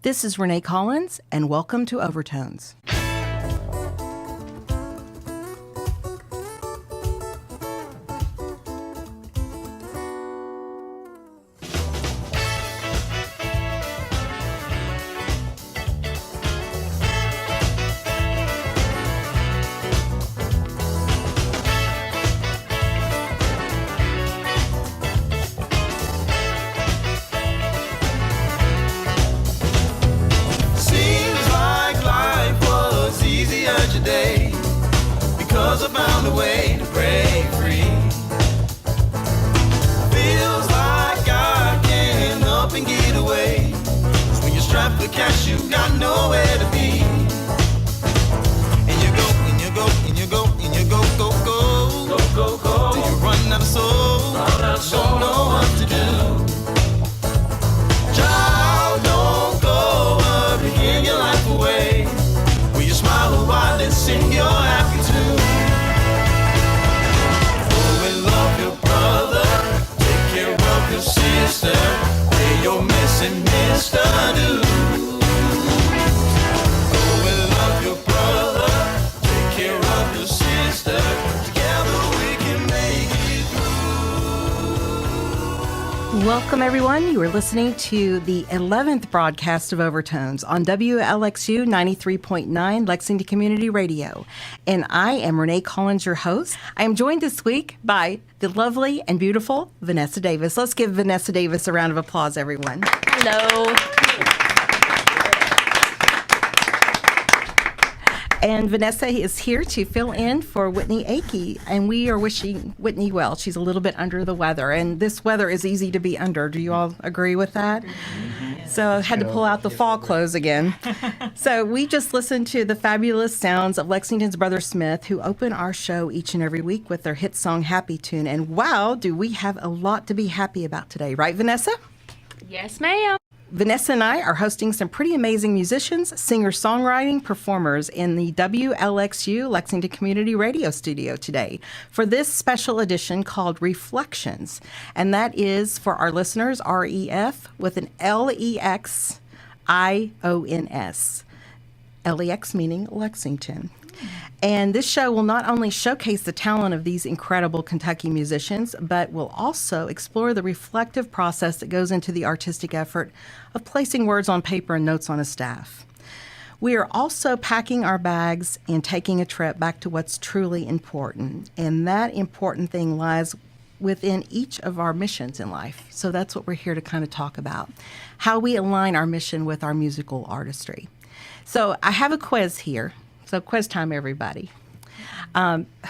This is Renee Collins, and welcome to Overtones. Because I found a way to break free. Feels like I can't up and get away. 'Cause when you're strapped for cash, you got nowhere to be. And you go, and you go, and you go, and you go, go, go. Go, go, go. Till you run out of soul. Don't know what to do. Child, don't go worrying your life away. Will you smile a while and sing your happy tune? Your sister, hey, you're missing Mr. Dude. Go and love your brother, take care of your sister. Together we can make it through. Welcome, everyone. You are listening to the 11th broadcast of Overtones on WLXU 93.9 Lexington Community Radio. And I am Renee Collins, your host. I am joined this week by the lovely and beautiful Vanessa Davis. Let's give Vanessa Davis a round of applause, everyone. Hello. And Vanessa is here to fill in for Whitney Akey, and we are wishing Whitney well. She's a little bit under the weather, and this weather is easy to be under. Do you all agree with that? So I had to pull out the fall clothes again. So we just listened to the fabulous sounds of Lexington's Brother Smith, who open our show each and every week with their hit song, Happy Tune. And wow, do we have a lot to be happy about today. Right, Vanessa? Yes, ma'am. Vanessa and I are hosting some pretty amazing musicians, singer-songwriting performers in the WLXU Lexington Community Radio Studio today for this special edition called RefLEXions. And that is, for our listeners, REF with an LEXIONS. LEX meaning Lexington. And this show will not only showcase the talent of these incredible Kentucky musicians, but will also explore the reflective process that goes into the artistic effort of placing words on paper and notes on a staff. We are also packing our bags and taking a trip back to what's truly important. And that important thing lies within each of our missions in life. So that's what we're here to kind of talk about, how we align our mission with our musical artistry. So I have a quiz here. So quiz time, everybody.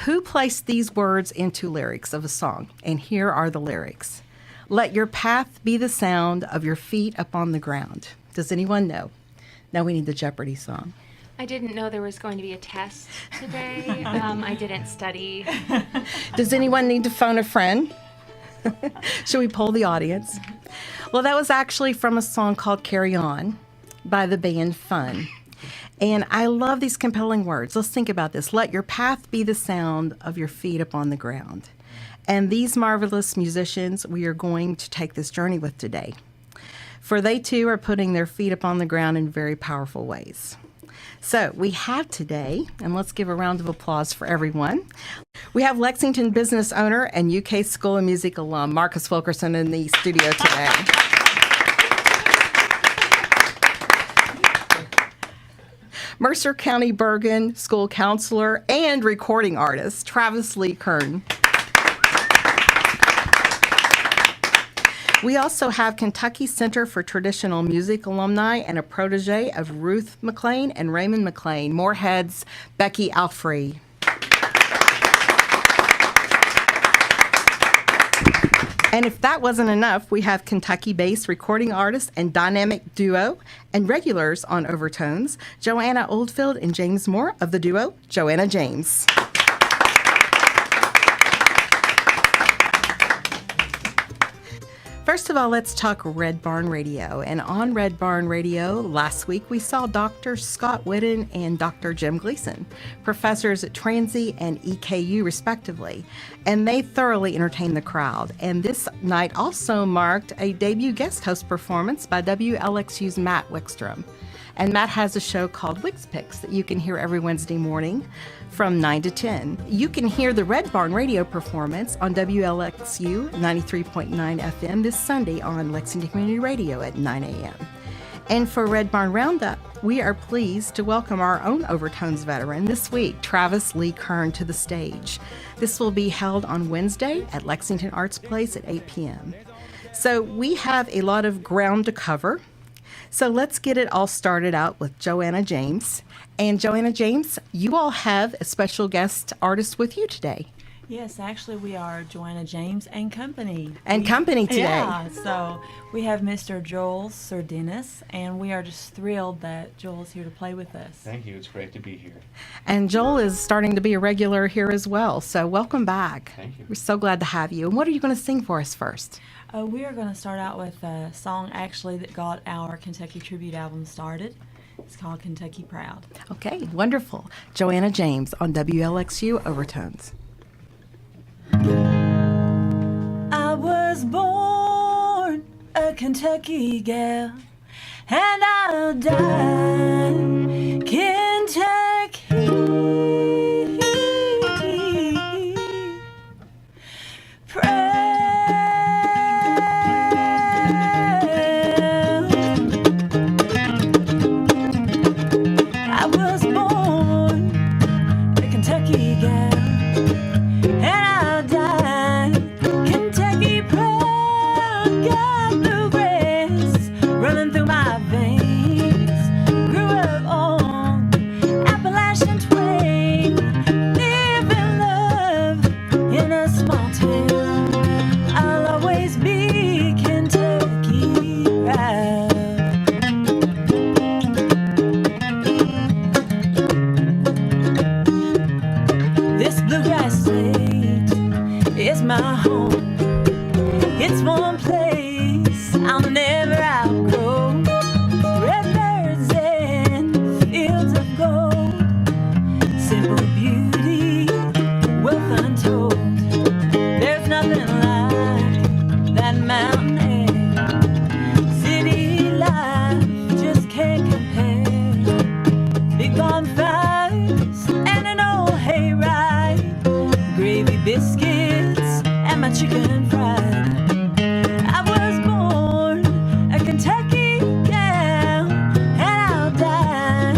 Who placed these words into lyrics of a song? And here are the lyrics. Let your path be the sound of your feet upon the ground. Does anyone know? Now we need the Jeopardy song. I didn't know there was going to be a test today. I didn't study. Does anyone need to phone a friend? Should we poll the audience? Well, that was actually from a song called Carry On by the band Fun. And I love these compelling words. Let's think about this. Let your path be the sound of your feet upon the ground. And these marvelous musicians we are going to take this journey with today. For they too are putting their feet upon the ground in very powerful ways. So we have today, and let's give a round of applause for everyone. We have Lexington business owner and UK School of Music alum, Marcus Wilkerson, in the studio today. Mercer County Bergen School Counselor and recording artist, Travis Lee Kern. We also have Kentucky Center for Traditional Music alumni and a protege of Ruth McLean and Raymond McLean, Moorhead's Becki Alfrey. And if that wasn't enough, we have Kentucky-based recording artist and dynamic duo and regulars on Overtones, Joanna Oldfield and James Moore of the duo Joanna James. First of all, let's talk Red Barn Radio. And on Red Barn Radio, last week we saw Dr. Scott Whitten and Dr. Jim Gleason, professors at Transy and EKU respectively, and they thoroughly entertained the crowd. And this night also marked a debut guest host performance by WLXU's Matt Wickstrom. And Matt has a show called Wix Picks that you can hear every Wednesday morning from 9 to 10. You can hear the Red Barn Radio performance on WLXU 93.9 FM this Sunday on Lexington Community Radio at 9 a.m. And for Red Barn Roundup, we are pleased to welcome our own Overtones veteran this week, Travis Lee Kern, to the stage. This will be held on Wednesday at Lexington Arts Place at 8 p.m. So we have a lot of ground to cover. So let's get it all started out with Joanna James. And Joanna James, you all have a special guest artist with you today. Yes, actually we are Joanna James and Company. And Company today. Yeah, so we have Mr. Joel Sardinis, and we are just thrilled that Joel is here to play with us. Thank you. It's great to be here. And Joel is starting to be a regular here as well. So welcome back. Thank you. We're so glad to have you. And what are you going to sing for us first? We are going to start out with a song actually that got our Kentucky Tribute album started. It's called Kentucky Proud. Okay, wonderful. Joanna James on WLXU Overtones. I was born a Kentucky gal, and I'll die Kentucky proud. I was born a Kentucky gal, and I'll die Kentucky proud. Got bluegrass running through my veins. Grew up on Appalachian twang. Live in love in a small town. I'll always be Kentucky proud. This bluegrass state is my home. It's one place I'll never outgrow. Red birds and fields of gold. Simple beauty, wealth untold. There's nothing like that mountain air. City life just can't compare. Big bonfires and an old hayride. Gravy biscuits and my chicken fried. I was born a Kentucky gal, and I'll die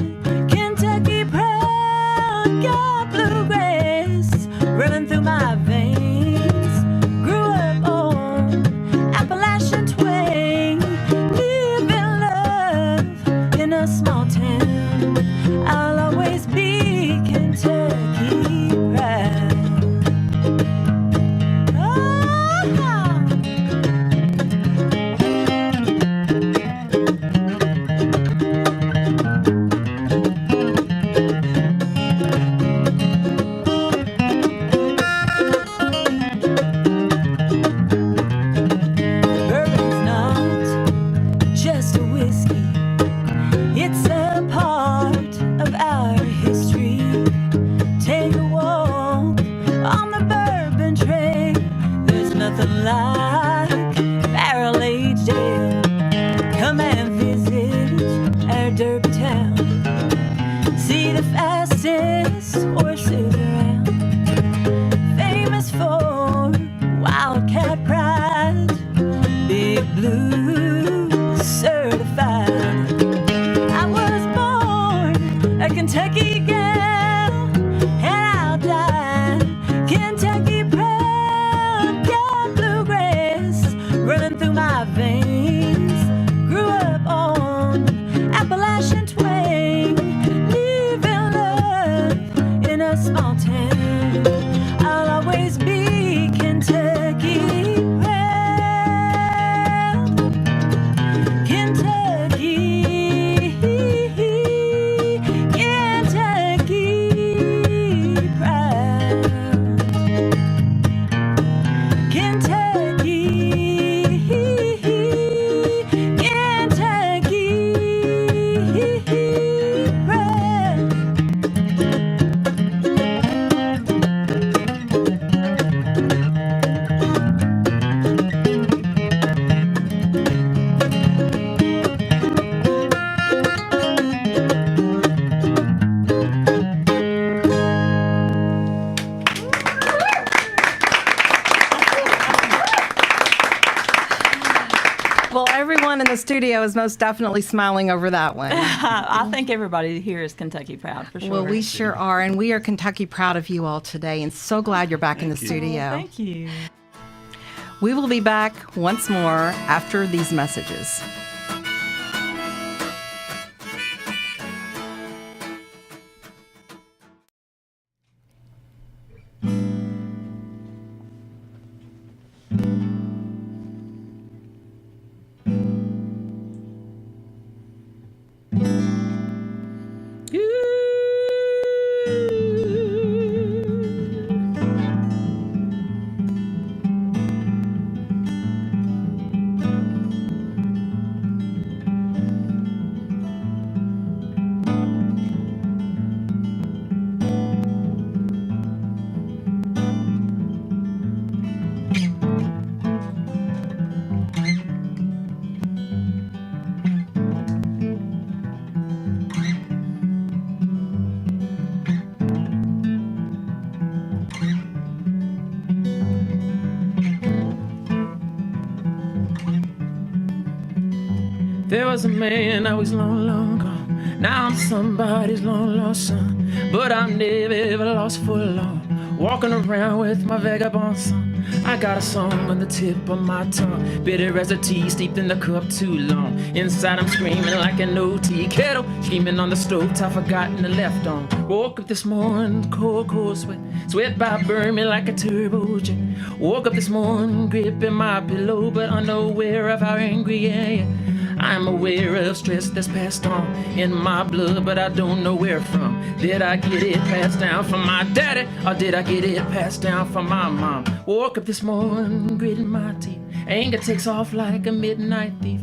Kentucky proud. Got bluegrass running through my veins. Grew up on Appalachian twang. Live in love in a small town. I'll always be Kentucky proud. Bourbon's not just a whiskey, it's a part of our history. Take a walk on the bourbon trail. There's nothing like barrel-aged ale. Come and visit our derby town. See the fastest horses around. Famous for wildcat pride. Big Blue certified. I was born a Kentucky gal, and I'll die Kentucky proud. Got bluegrass running through my veins. Grew up on Appalachian twang. Live in love studio is most definitely smiling over that one. I think everybody here is Kentucky proud, for sure. Well, we sure are, and we are Kentucky proud of you all today, and so glad you're back in the studio. Thank you. We will be back once more after these messages. There was a man I was long, long gone. Now I'm somebody's long lost son. But I've never ever lost for long. Walking around with my vagabond son. I got a song on the tip of my tongue. Bitter as a tea steeped in the cup too long. Inside I'm screaming like an OT kettle. Screaming on the stove top, forgotten the left on. Woke up this morning, cold, cold sweat. Sweat by burn me like a turbo jet. Woke up this morning, gripping my pillow, but unaware of how angry I am. I'm aware of stress that's passed on in my blood, but I don't know where from. Did I get it passed down from my daddy, or did I get it passed down from my mom? Woke up this morning, gritting my teeth. Anger takes off like a midnight thief.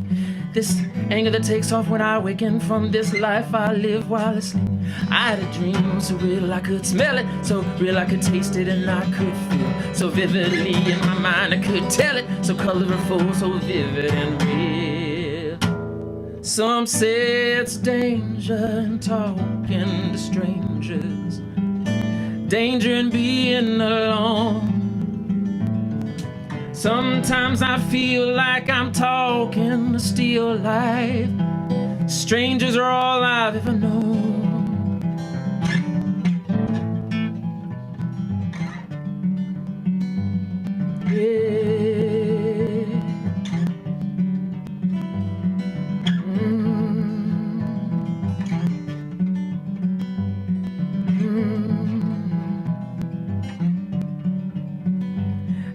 This anger that takes off when I awaken from this life I live while asleep. I had a dream so real I could smell it, so real I could taste it and I could feel. So vividly in my mind I could tell it, so colorful, so vivid and real. Some say it's danger in talking to strangers, danger in being alone. Sometimes I feel like I'm talking to still life. Strangers are all I've ever known. Yeah.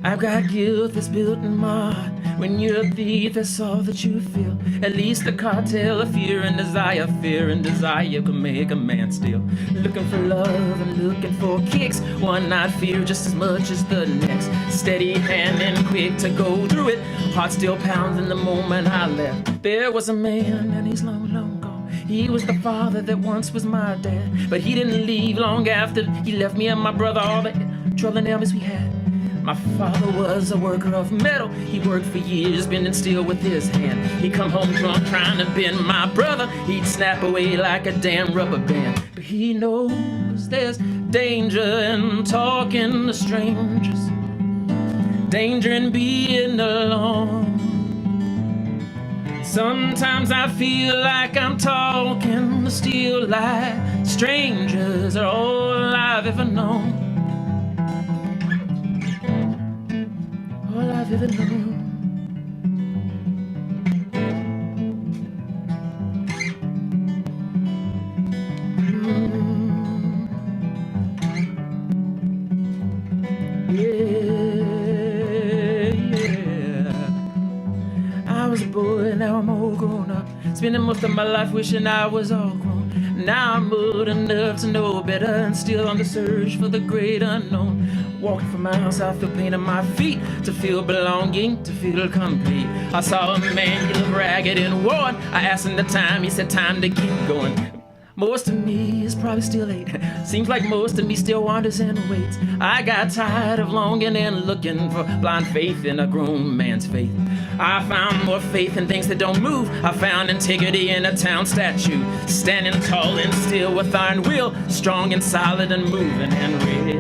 I've got guilt that's built in my heart. When you're a thief, that's all that you feel. At least the cartel of fear and desire can make a man steal. Looking for love and looking for kicks, one night fear just as much as the next. Steady hand and quick to go through it. Heart still pounding the moment I left. There was a man and he's long, long gone. He was the father that once was my dad, but he didn't leave long after. He left me and my brother all the trouble and enemies we had. My father was a worker of metal. He worked for years, bending steel with his hand. He'd come home drunk trying to bend my brother. He'd snap away like a damn rubber band. But he knows there's danger in talking to strangers, danger in being alone. Sometimes I feel like I'm talking to still life. Strangers are all I've ever known. All I've ever known. Yeah. I was a boy, now I'm all grown up. Spending most of my life wishing I was all grown. Now I'm old enough to know better and still on the search for the great unknown. Walking for miles, I feel pain on my feet. To feel belonging, to feel complete. I saw a man, he looked ragged and worn. I asked him the time, he said time to keep going. Most of me is probably still 8. Seems like most of me still wanders and waits. I got tired of longing and looking for blind faith in a grown man's faith. I found more faith in things that don't move. I found integrity in a town statue, standing tall and still with iron will, strong and solid and moving and real.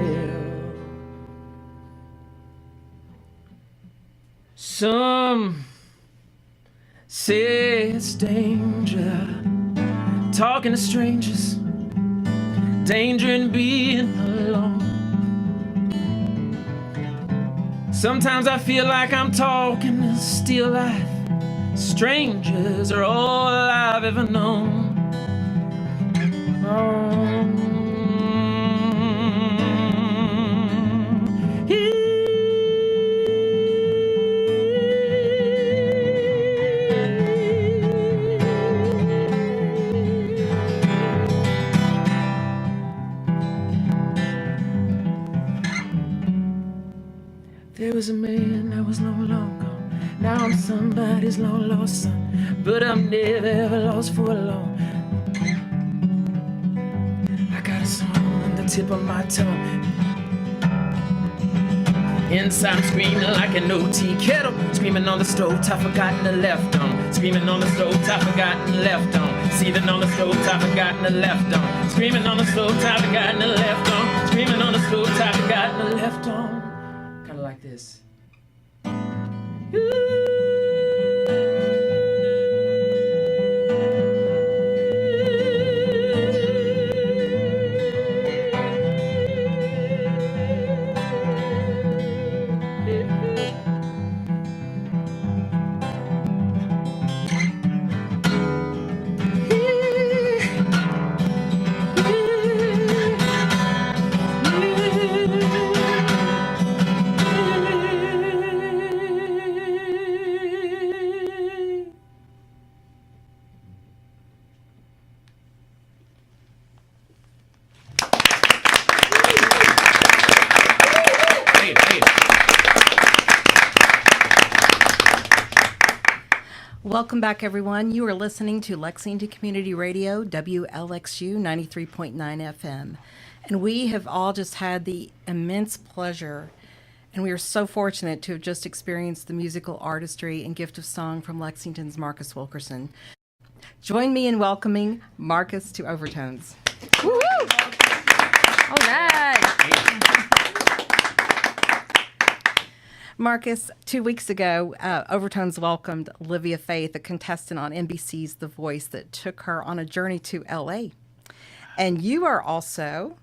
Some say it's danger, talking to strangers, danger in being alone. Sometimes I feel like I'm talking to still life. Strangers are all I've ever known. There was a man I was no longer. Now I'm somebody's long lost son, but I'm never ever lost for long. I got a song on the tip of my tongue. Inside I'm screaming like an OT kettle, screaming on the stove top, forgotten the left on. Screaming on the stove top, forgotten the left on. Seething on the stove top, forgotten the left on. Screaming on the stove top, forgotten the left on. Screaming on the stove top, forgotten the left on. Kind of like this. Welcome back, everyone. You are listening to Lexington Community Radio, WLXU 93.9 FM. And we have all just had the immense pleasure, and we are so fortunate to have just experienced the musical artistry and gift of song from Lexington's Marcus Wilkerson. Join me in welcoming Marcus to Overtones. Woo-hoo! All right. Marcus, 2 weeks ago, Overtones welcomed Olivia Faith, a contestant on NBC's The Voice that took her on a journey to L.A. And you are also,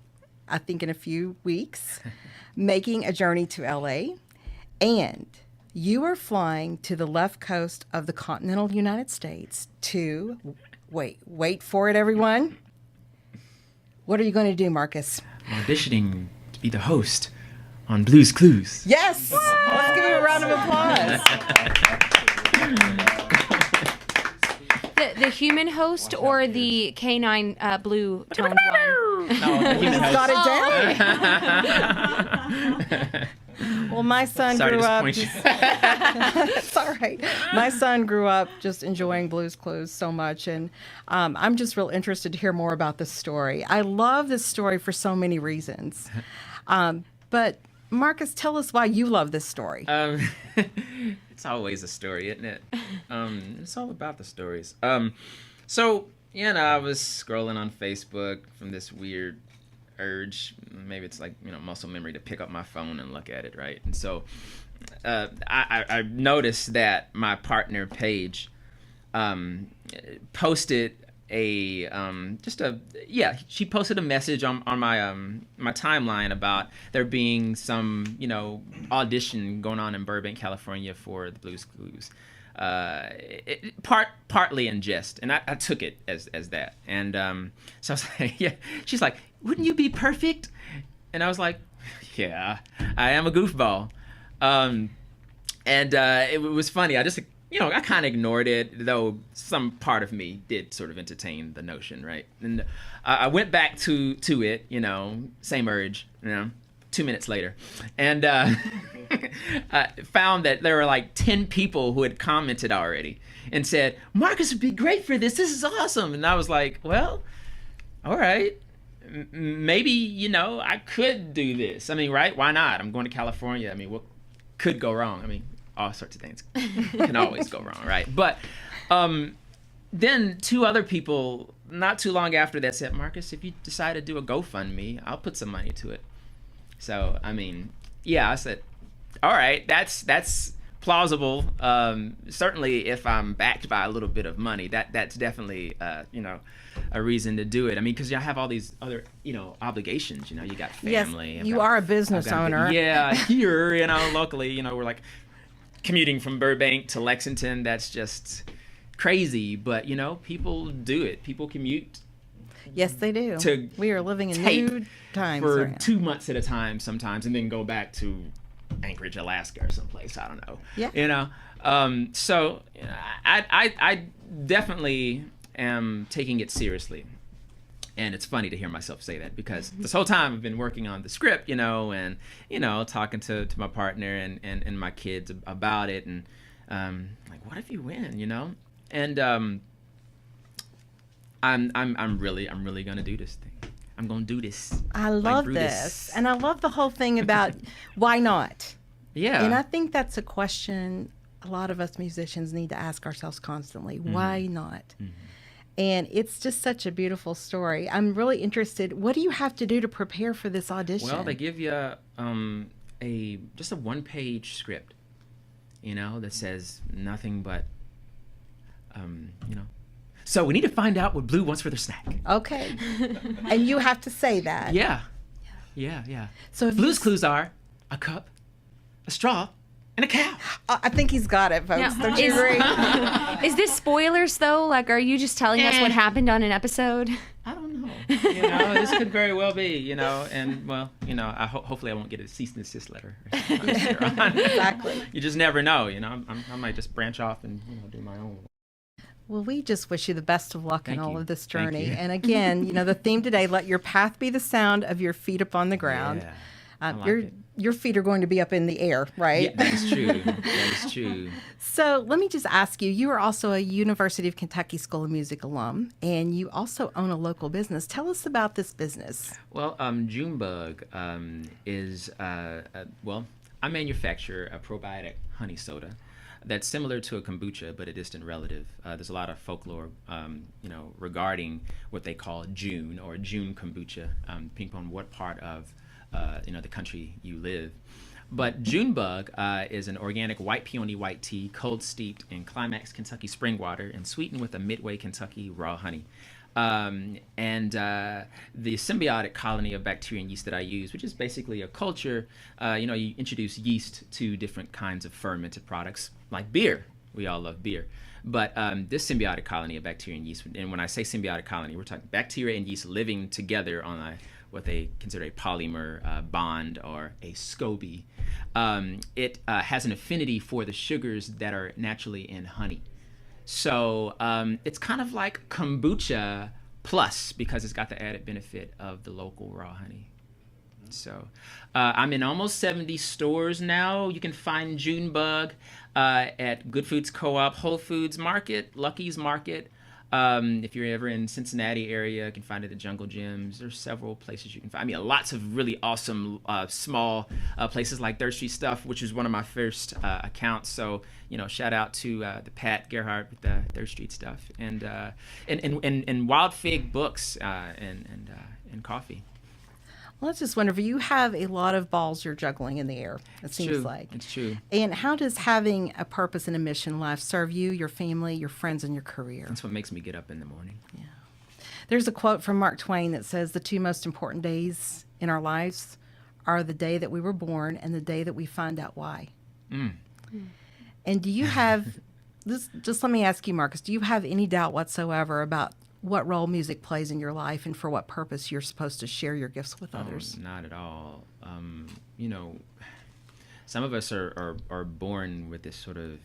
I think in a few weeks, making a journey to L.A. And you are flying to the left coast of the continental United States to, wait for it, everyone. What are you going to do, Marcus? I'm auditioning to be the host on Blue's Clues. Yes! Let's give him a round of applause. The human host or the canine blue toned one? No, He's got it down. Well, my son grew up. It's all right. My son grew up just enjoying Blue's Clues so much, and I'm just real interested to hear more about this story. I love this story for so many reasons. But Marcus, tell us why you love this story. It's always a story, isn't it? It's all about the stories. So, I was scrolling on Facebook from this weird urge. Maybe it's like, muscle memory to pick up my phone and look at it, right? And so I noticed that my partner, Paige, posted she posted a message on my my timeline about there being some audition going on in Burbank, California for the Blue's Clues, partly in jest, and I took it as that, and so I was like, yeah, she's like, wouldn't you be perfect? And I was like, yeah, I am a goofball, and it was funny. I just I kind of ignored it, though some part of me did sort of entertain the notion, right? And I went back to it, same urge, 2 minutes later, and I found that there were like 10 people who had commented already and said, Marcus would be great for this. This is awesome. And I was like, well, all right, maybe, I could do this. I mean, right? Why not? I'm going to California. I mean, what could go wrong? I mean, all sorts of things can always go wrong, right? But then 2 other people, not too long after that, said, Marcus, if you decide to do a GoFundMe, I'll put some money to it. So, I mean, yeah, I said, all right, that's plausible. Certainly, if I'm backed by a little bit of money, that's definitely a reason to do it. I mean, because I have all these other obligations. You got family. Yes, you are a business owner. Here, locally, we're like commuting from Burbank to Lexington. That's just crazy. But people do it. People commute. Yes, they do. We are living in new times for right 2 months at a time sometimes, and then go back to Anchorage, Alaska, or someplace. I don't know. Yeah. So I definitely am taking it seriously, and it's funny to hear myself say that because this whole time I've been working on the script, and talking to my partner and my kids about it, and like, what if you win, and I'm really gonna do this thing. I'm gonna do this. I love this, and I love the whole thing about why not. Yeah. And I think that's a question a lot of us musicians need to ask ourselves constantly. Why not? And it's just such a beautiful story. I'm really interested. What do you have to do to prepare for this audition? Well, they give you just a one-page script, that says nothing but, So we need to find out what Blue wants for their snack. Okay. And you have to say that. Yeah. So Blue's clues are a cup, a straw, and a cow. I think he's got it, folks. Yeah. Don't you agree? Is this spoilers, though? Like, are you just telling us what happened on an episode? I don't know. This could very well be, and, well, hopefully I won't get a cease and desist letter. Exactly. You just never know, I might just branch off and, do my own. Well, we just wish you the best of luck in all of this journey. Thank you. And again, the theme today, let your path be the sound of your feet upon the ground. Yeah, your feet are going to be up in the air, right? Yeah, that is true. That is true. So let me just ask you, you are also a University of Kentucky School of Music alum, and you also own a local business. Tell us about this business. Well, Junebug is, I manufacture a probiotic honey soda that's similar to a kombucha, but a distant relative. There's a lot of folklore, regarding what they call June or June kombucha, depending on what part of, the country you live. But Junebug is an organic white peony white tea, cold steeped in Climax, Kentucky spring water and sweetened with a Midway, Kentucky raw honey. And the symbiotic colony of bacteria and yeast that I use, which is basically a culture, you introduce yeast to different kinds of fermented products like beer. We all love beer. But this symbiotic colony of bacteria and yeast, and when I say symbiotic colony, we're talking bacteria and yeast living together on what they consider a polymer bond or a SCOBY. It has an affinity for the sugars that are naturally in honey. So it's kind of like kombucha plus, because it's got the added benefit of the local raw honey. So I'm in almost 70 stores now. You can find Junebug at Good Foods Co-op, Whole Foods Market, Lucky's Market. If you're ever in Cincinnati area, you can find it at Jungle Gyms. There's several places you can find. Lots of really awesome small places like Third Street Stuff, which was one of my first accounts. So, shout out to the Pat Gerhardt with the Third Street Stuff, and Wild Fig Books and coffee. Well, I just wonder if you have a lot of balls you're juggling in the air, it seems like. It's true. And how does having a purpose and a mission in life serve you, your family, your friends, and your career? That's what makes me get up in the morning. Yeah. There's a quote from Mark Twain that says, the two most important days in our lives are the day that we were born and the day that we find out why. And do you have, just let me ask you, Marcus, do you have any doubt whatsoever about what role music plays in your life and for what purpose you're supposed to share your gifts with others? Not at all. Some of us are born with this sort of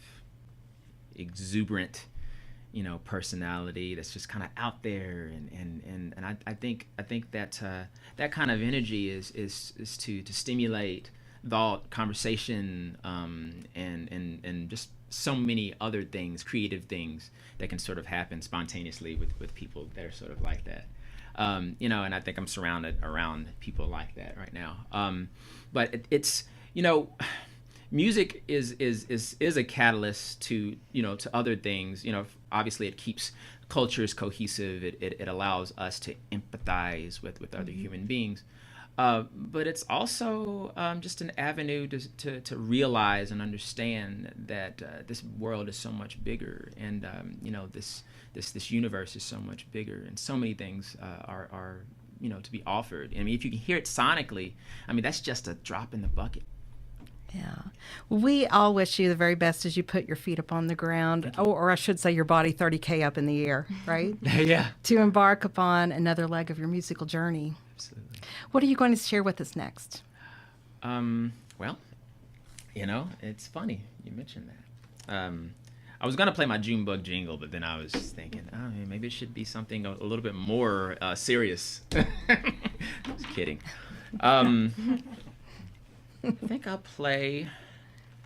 exuberant, personality that's just kind of out there, and I think that that kind of energy is to stimulate thought, conversation, and just so many other things, creative things that can sort of happen spontaneously with people that are sort of like that. And I think I'm surrounded around people like that right now. But it's music is a catalyst to to other things. Obviously it keeps cultures cohesive. It allows us to empathize with other human beings. But it's also just an avenue to realize and understand that this world is so much bigger, and this universe is so much bigger, and so many things are to be offered. I mean, if you can hear it sonically, I mean, that's just a drop in the bucket. Yeah. We all wish you the very best as you put your feet up on the ground, or I should say your body 30K up in the air, right? Yeah. To embark upon another leg of your musical journey. Absolutely. What are you going to share with us next? Well, it's funny you mentioned that. I was going to play my Junebug jingle, but then I was thinking, maybe it should be something a little bit more serious. Just kidding. I think I'll play,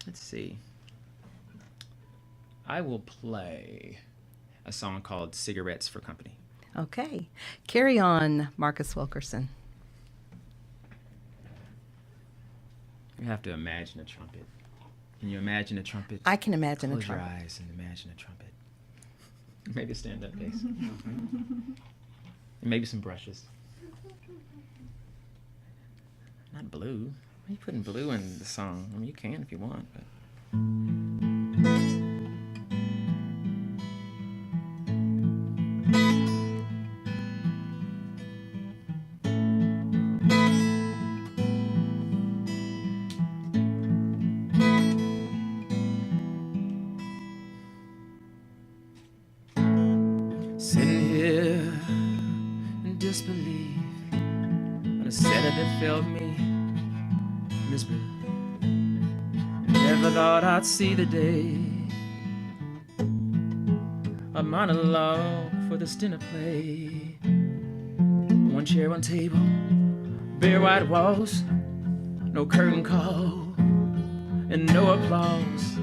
let's see. I will play a song called Cigarettes for Company. Okay. Carry on, Marcus Wilkerson. You have to imagine a trumpet. Can you imagine a trumpet? I can imagine a Close trumpet. your eyes and imagine a trumpet. Maybe a stand-up bass. And maybe some brushes. Not blue. Why are you putting blue in the song? I mean, you can if you want, but... Sitting here in disbelief on a sedative filled me misbelief. Never thought I'd see the day. A monologue for this dinner play. One chair, one table, bare white walls, no curtain call, and no applause.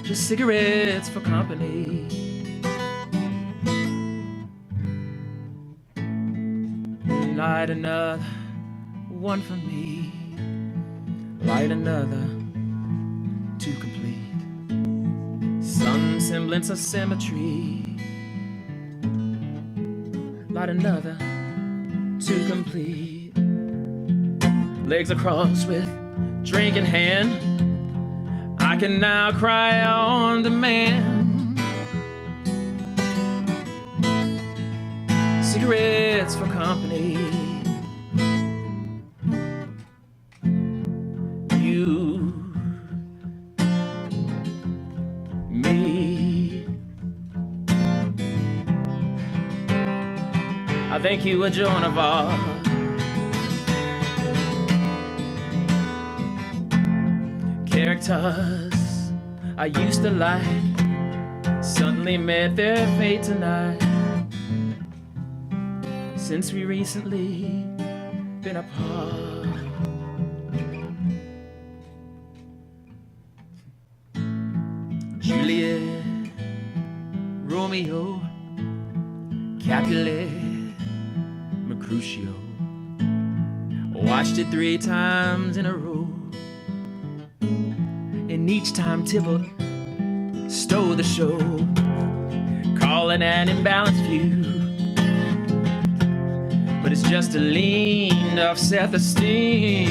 Just cigarettes for company. Light another one for me. Light another to complete some semblance of symmetry. Light another to complete. Legs across with drink in hand. I can now cry on demand. Cigarettes for company. You, me. I think you were Joan of Arc. Characters I used to like suddenly met their fate tonight. Since we recently been apart. Juliet, Romeo, Capulet, Mercutio. Watched it 3 times in a row. And each time Tybalt stole the show, calling an imbalanced view. But it's just a lean off self-esteem.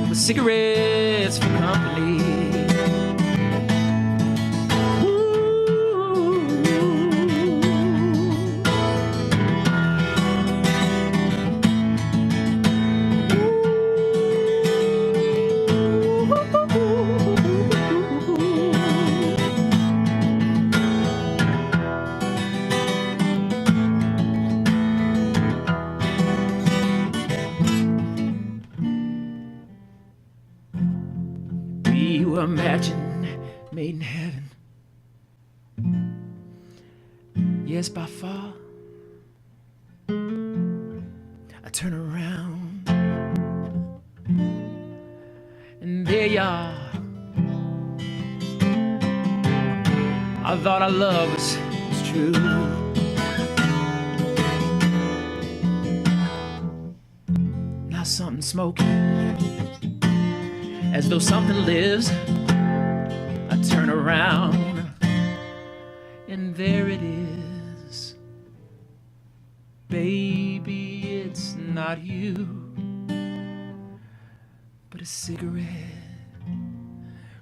With cigarettes for company. Imagine made in heaven. Yes, by far. I turn around and there you are. I thought our love was true. Now something smoking, as though something lives. I turn around, and there it is. about you, but a cigarette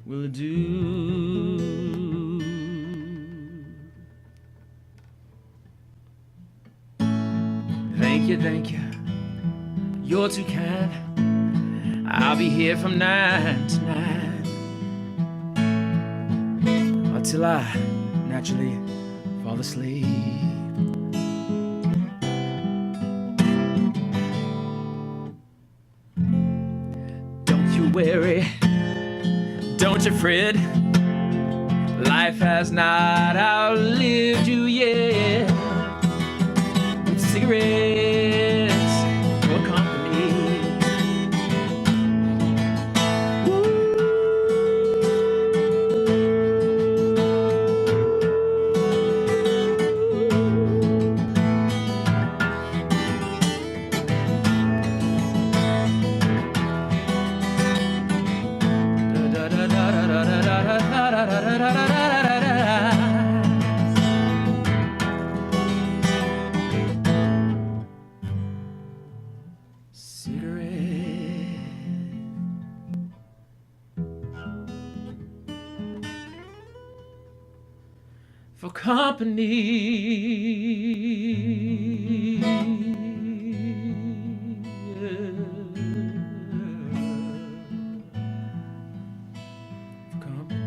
will do. Thank you, you're too kind. I'll be here from 9 to 9 until I naturally fall asleep. Don't you worry, don't you fret, life has not outlived you yet. With cigarettes for company. For company. For company.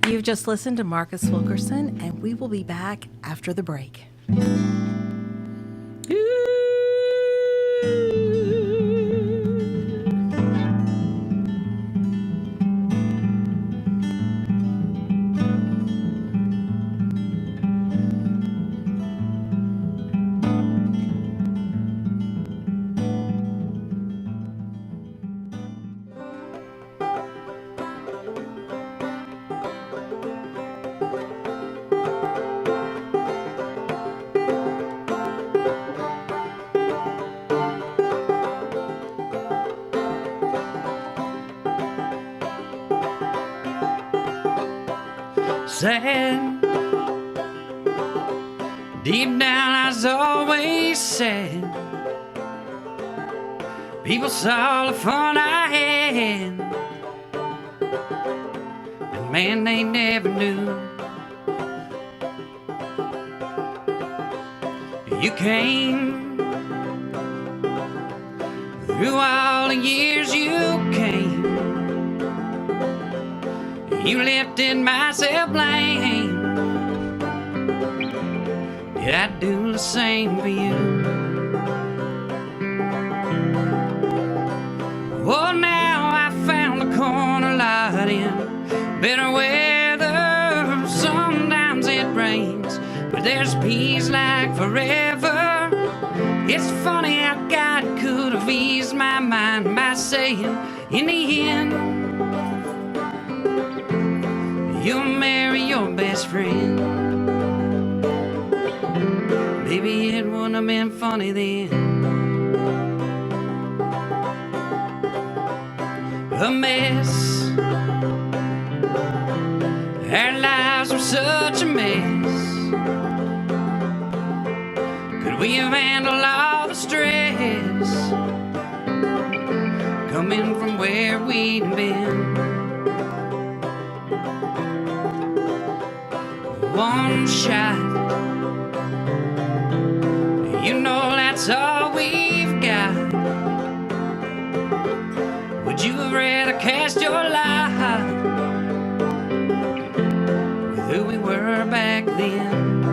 You've just listened to Marcus Wilkerson, and we will be back after the break. Sad. Deep down I was always sad. People saw the fun I had, and man, they never knew. You came through all the years you came. You lifted myself blame. Did I do the same for you? Oh, now I found the corner lot in better weather. Sometimes it rains, but there's peace like forever. It's funny how God could have eased my mind by saying, in the end, you'll marry your best friend. Maybe it wouldn't have been funny then. A mess. Our lives were such a mess. Could we have handled all the stress coming from where we'd been? One shot, you know that's all we've got. Would you have rather cast your lot with who we were back then?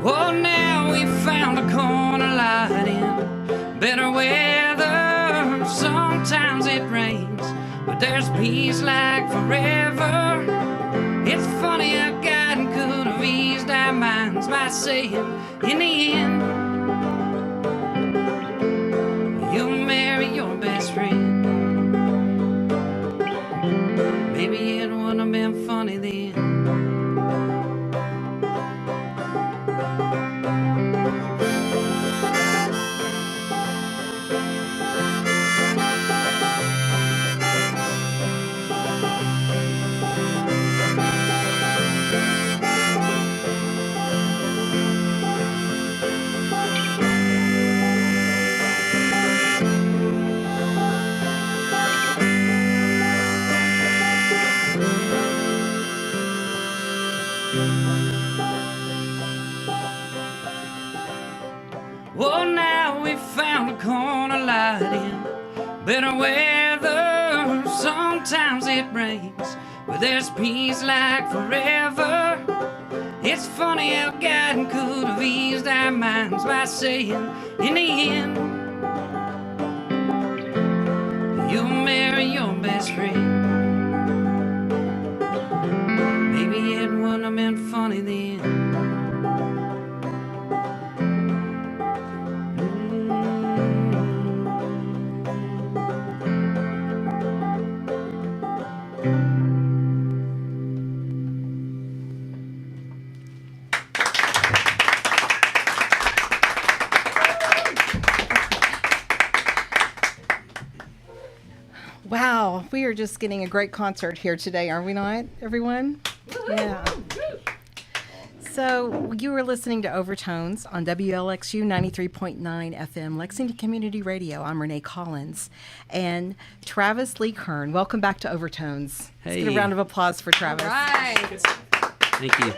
Well, now we found a corner lot in better weather. Sometimes it rains, but there's peace like forever. It's funny how God could have eased our minds by saying, in the end, you'll marry your best friend. Maybe it wouldn't have been funny then. bitter weather. Sometimes it rains, but there's peace like forever. It's funny how God could have eased our minds by saying, in the end, you'll marry your best friend. Maybe it wouldn't have been funny then. Wow, we are just getting a great concert here today, are we not, everyone? Yeah. So you were listening to Overtones on WLXU 93.9 FM, Lexington Community Radio. I'm Renee Collins. And Travis Lee Kern, welcome back to Overtones. Hey. Let's get a round of applause for Travis. All right. Thank you.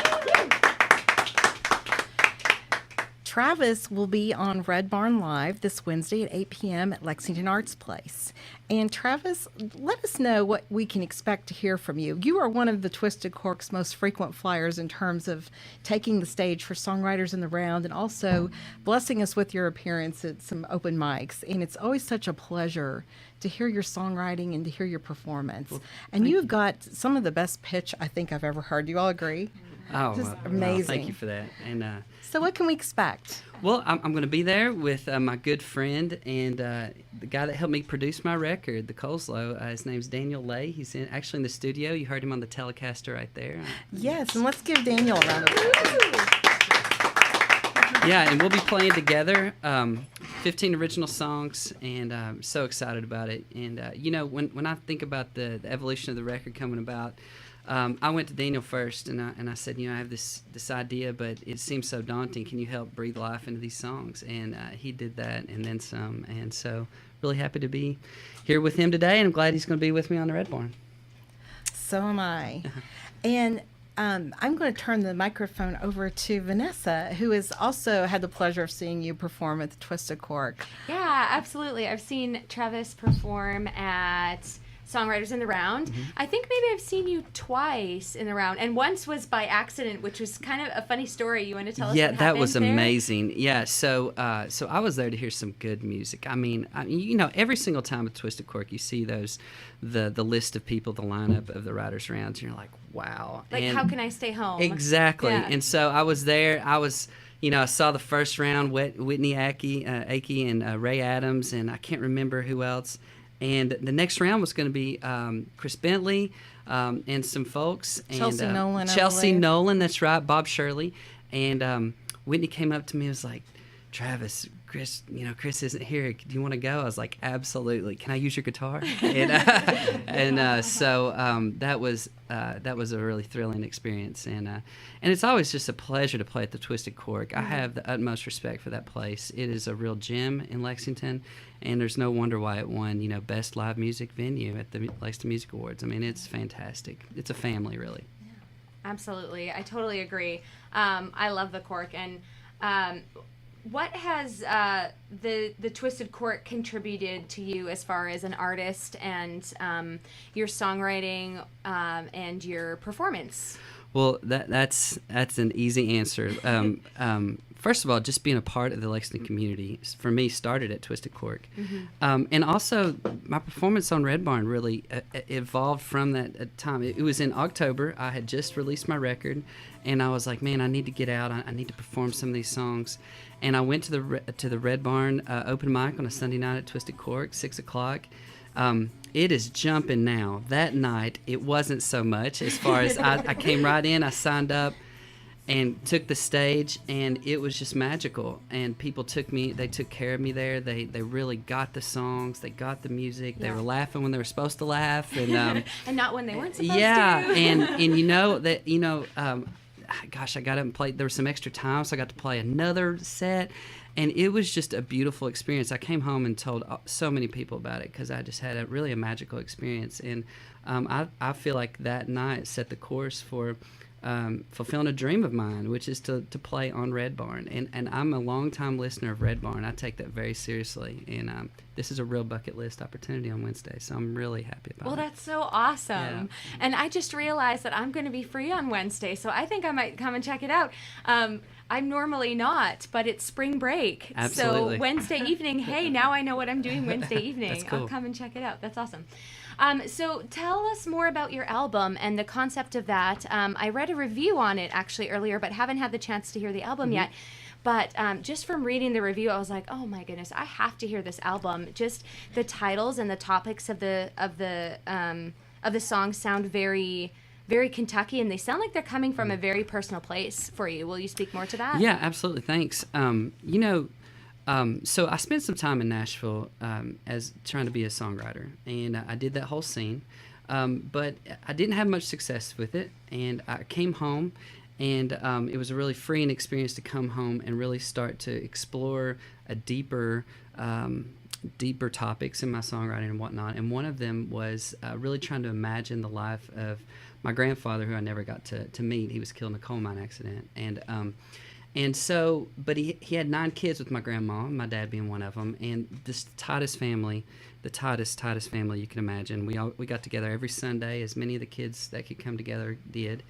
Travis will be on Red Barn Live this Wednesday at 8 p.m. at Lexington Arts Place. And Travis, let us know what we can expect to hear from you. You are one of the Twisted Cork's most frequent flyers in terms of taking the stage for songwriters in the round and also blessing us with your appearance at some open mics. And it's always such a pleasure to hear your songwriting and to hear your performance. And you've got some of the best pitch I think I've ever heard. Do you all agree? Oh, Just well, amazing. thank you for that. And So what can we expect? well, I'm going to be there with my good friend and the guy that helped me produce my record, The Coleslaw. His name's Daniel Lay. He's actually in the studio. You heard him on the Telecaster right there. Yes, and let's give Daniel a round of applause. Yeah, and we'll be playing together 15 original songs, and I'm so excited about it. And, you know, when I think about the evolution of the record coming about, I went to Daniel first, and I said, you know, I have this idea, but it seems so daunting. Can you help breathe life into these songs? And he did that, and then some. And so, really happy to be here with him today, and I'm glad he's going to be with me on the Red Barn. So am I. And I'm going to turn the microphone over to Vanessa, who has also had the pleasure of seeing you perform at the Twisted Cork. Yeah, absolutely. I've seen Travis perform at Songwriters in the Round. I think maybe I've seen you twice in the round, and once was by accident, which was kind of a funny story. You want to tell us? Yeah, what that was happened there? amazing. Yeah, so I was there to hear some good music. I mean, you know, every single time at Twisted Cork, you see the list of people, the lineup of the Writers' Rounds, and you're like, wow. Like, and how can I stay home? Exactly. Yeah. And so I was there. You know, I saw the first round, Whitney Akey and Ray Adams, and I can't remember who else. And the next round was going to be Chris Bentley and some folks. And, Chelsea Nolan, I Chelsea believe. Nolan, that's right, Bob Shirley. And Whitney came up to me and was like, Travis, Chris isn't here. Do you want to go? I was like, absolutely. Can I use your guitar? So that was a really thrilling experience. And it's always just a pleasure to play at the Twisted Cork. I have the utmost respect for that place. It is a real gem in Lexington, and there's no wonder why it won, you know, Best Live Music Venue at the Lexington Music Awards. I mean, it's fantastic. It's a family, really. Absolutely, I totally agree. I love the Cork, and what has the Twisted Cork contributed to you as far as an artist and your songwriting and your performance? Well, that's an easy answer. First of all, just being a part of the Lexington community, for me, started at Twisted Cork. And also, my performance on Red Barn really evolved from that time. It was in October. I had just released my record, and I was like, man, I need to get out. I need to perform some of these songs. And I went to the Red Barn open mic on a Sunday night at Twisted Cork, 6 o'clock. It is jumping now. That night, it wasn't so much as far as I came right in, I signed up and took the stage, and it was just magical. And people took care of me there. They really got the songs, they got the music, they were laughing when they were supposed to laugh. And and not when they weren't supposed yeah, to. and you know, gosh, I got up and played. There was some extra time, so I got to play another set. And it was just a beautiful experience. I came home and told so many people about it because I just had a magical experience. And I feel like that night set the course for fulfilling a dream of mine, which is to play on Red Barn. And I'm a longtime listener of Red Barn. I take that very seriously. And this is a real bucket list opportunity on Wednesday, so I'm really happy about it. Well, that's so awesome. Yeah. And I just realized that I'm going to be free on Wednesday, so I think I might come and check it out. I'm normally not, but it's spring break. Absolutely. So Wednesday evening, hey, now I know what I'm doing Wednesday evening. That's cool. I'll come and check it out. That's awesome. So tell us more about your album and the concept of that. I read a review on it actually earlier, but haven't had the chance to hear the album yet. But just from reading the review, I was like, oh my goodness, I have to hear this album. Just the titles and the topics of the songs sound very, very Kentucky, and they sound like they're coming from a very personal place for you. Will you speak more to that? Yeah, absolutely. Thanks. So I spent some time in Nashville as trying to be a songwriter, and I did that whole scene, but I didn't have much success with it. And I came home, and it was a really freeing experience to come home and really start to explore a deeper topics in my songwriting and whatnot. And one of them was really trying to imagine the life of my grandfather, who I never got to meet. He was killed in a coal mine accident, and so, but he had 9 kids with my grandma, my dad being one of them, and this tightest family, the tightest family you can imagine. We got together every Sunday, as many of the kids that could come together did,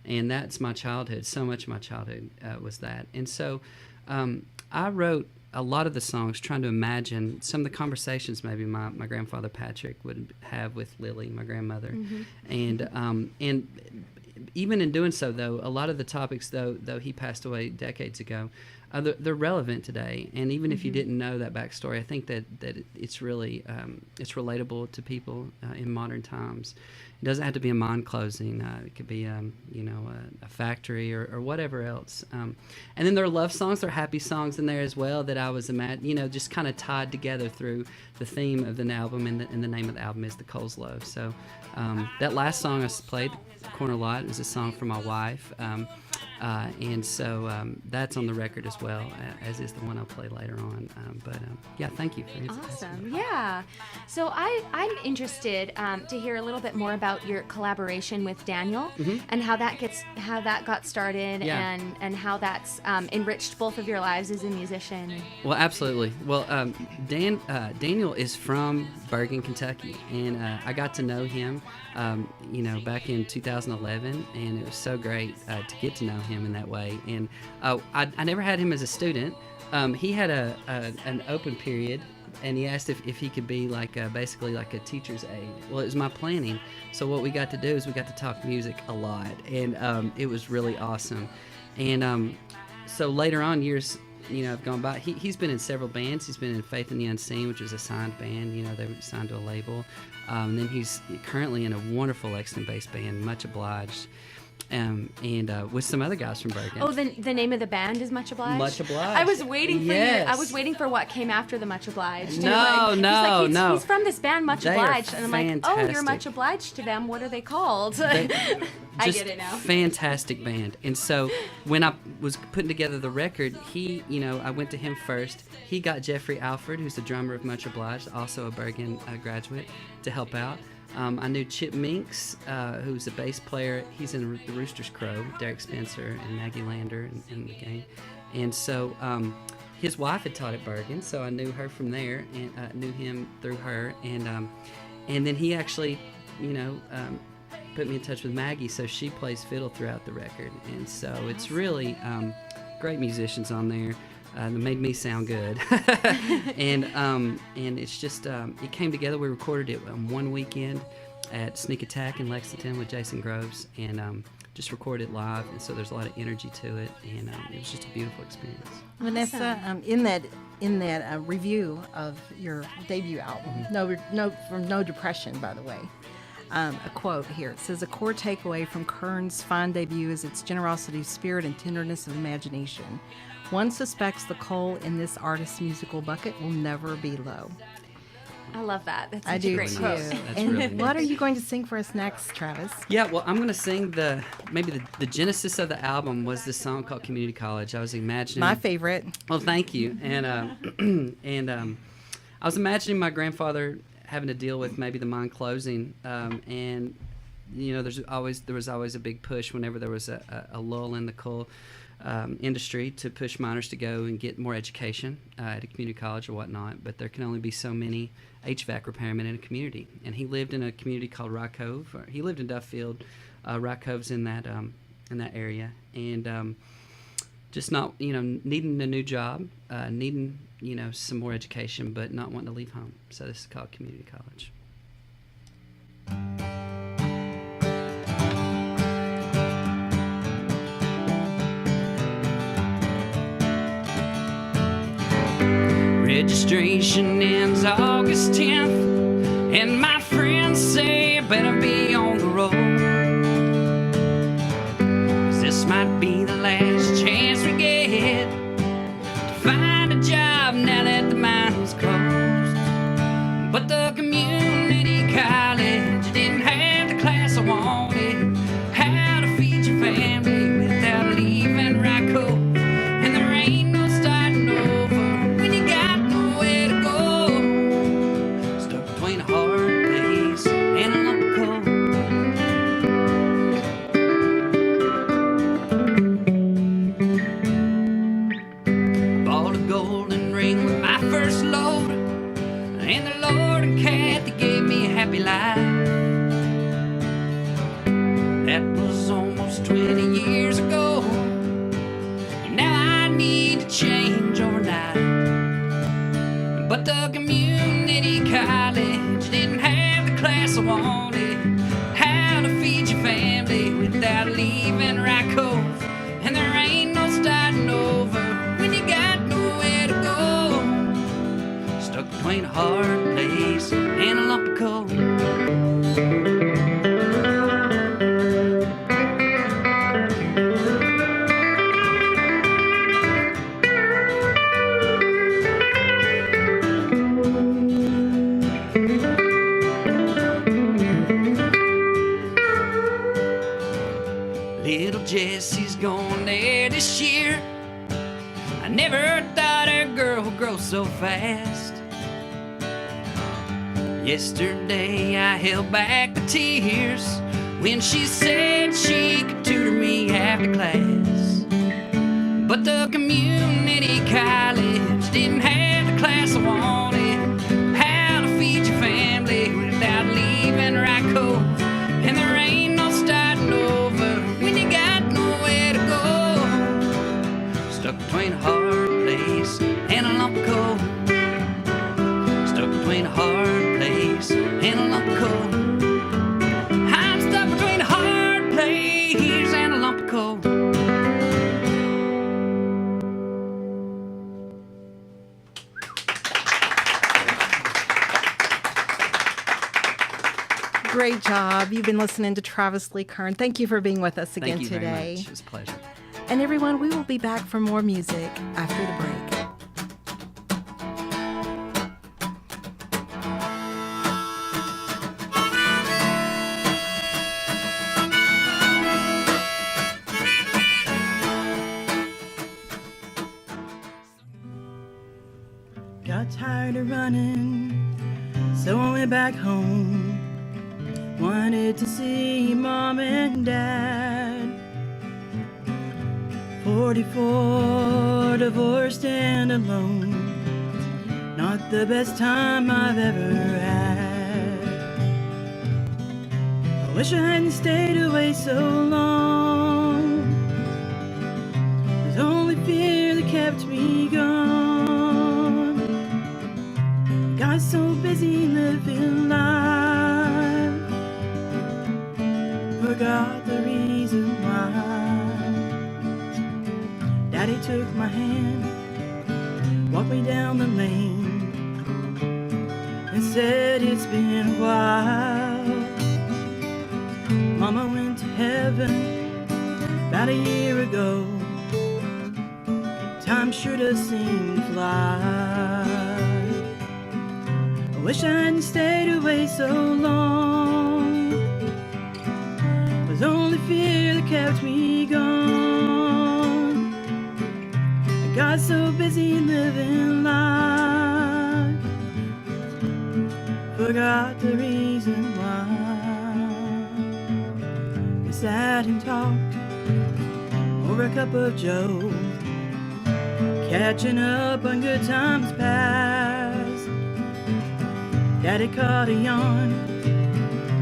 and that's my childhood. So much of my childhood was that. And so I wrote a lot of the songs trying to imagine some of the conversations maybe my grandfather Patrick would have with Lily, my grandmother. And even in doing so, though, a lot of the topics, though he passed away decades ago, they're relevant today. And even if you didn't know that backstory, I think that it's really it's relatable to people in modern times. It doesn't have to be a mine closing. It could be a factory or whatever else. And then there are love songs, there are happy songs in there as well that I was just kind of tied together through the theme of the album, and the name of the album is The Cole's Love. So that last song I played, Corner Lot, is a song for my wife. And so that's on the record as well, as is the one I'll play later on. Yeah, thank you for Awesome. Yeah. So I'm interested to hear a little bit more about your collaboration with Daniel and how that got started, and how that's enriched both of your lives as a musician. Well, absolutely. Well, Daniel is from Bergen, Kentucky, and I got to know him back in 2011, and it was so great to get to know him in that way. And I never had him as a student. He had an open period, and he asked if he could be basically like a teacher's aide. Well, it was my planning. So what we got to do is we got to talk music a lot, and it was really awesome. And so later on, years have gone by. He's been in several bands. He's been in Faith in the Unseen, which is a signed band. They were signed to a label. And then he's currently in a wonderful Lexington-based band, Much Obliged. And with some other guys from Bergen. Oh, the name of the band is Much Obliged? Much Obliged. I was waiting for Yes. I was waiting for what came after the Much Obliged. No. He's from this band Much They are Obliged. And I'm like, oh, you're fantastic. Much Obliged to them. What are they called? I Just get it now. Fantastic band. And so when I was putting together the record, I went to him first. He got Jeffrey Alfrey, who's the drummer of Much Obliged, also a Bergen graduate, to help out. I knew Chip Minks, who's a bass player. He's in the Rooster's Crow, Derek Spencer and Maggie Lander in the game. And so his wife had taught at Bergen, so I knew her from there, and knew him through her. And then he actually, put me in touch with Maggie, so she plays fiddle throughout the record. And so it's really great musicians on there. That made me sound good. and it's just, it came together. We recorded it one weekend at Sneak Attack in Lexington with Jason Groves, and just recorded it live. And so there's a lot of energy to it, and it was just a beautiful experience. Vanessa, in that review of your debut album, No Depression, by the way, a quote here. It says, a core takeaway from Kern's fine debut is its generosity of spirit and tenderness of imagination. One suspects the coal in this artist's musical bucket will never be low. I love that. That's such I do a great too. quote. That's And really what are you going to sing for us next, Travis? Yeah, well, I'm going to sing the genesis of the album was this song called Community College. I was imagining... My favorite. Well, thank you. And I was imagining my grandfather having to deal with maybe the mine closing, and there was always a big push whenever there was a lull in the coal industry to push miners to go and get more education at a community college or whatnot. But there can only be so many HVAC repairmen in a community. And he lived in a community called Rock Cove. He lived in Duffield. Rock Cove's in that area, and just not needing a new job, needing some more education, but not wanting to leave home. So this is called community college. Registration ends August 10th, and my friends say I better be on the road. 'Cause this might be the last chance we get to find a job now that the mine's closed. But the community college didn't have the class I wanted. How to feed your family without leaving Rock Cove. And there ain't no starting over when you got nowhere to go. Stuck between a hard place and a lump of coal. I bought a golden ring with my first load, and the Lord and Kathy gave me a happy life. That was almost 20 years ago. Now I need to change overnight. But the community college didn't have the class I wanted. How to feed your family without leaving Rock Cove. And there ain't no starting over when you got nowhere to go. Stuck between a hard place and a lump of coal. Little Jessie's going there this year. I never thought a girl would grow so fast. Yesterday I held back the tears when she said she could tutor me after class. But the community college didn't have the class I wanted. How to feed your family without leaving Rock Cove. And there ain't no starting over when you got nowhere to go. Stuck between a hard place and a lump of coal. Stuck between a hard place and a lump of coal. I'm stuck between a hard place and a lump of coal. Great job. You've been listening to Travis Lee Kern. Thank you for being with us again Thank you today. very much. It was a pleasure. And everyone, we will be back for more music after the break. Got tired of running, so I went back home. Wanted to see Mom and Dad. 44, divorced and alone. Not the best time I've ever had. I wish I hadn't stayed away so long. There's only fear that kept me gone. Got so busy living life, forgot the reason why. Daddy took my hand, walked me down the lane, and said it's been a while. Mama went to heaven about a year ago. Time sure does seem to fly. I wish I hadn't stayed away so long. It was only fear that kept me gone. I got so busy living life, forgot the reason why. sat and talked over a cup of joe, catching up on good times past. Daddy caught a yawn,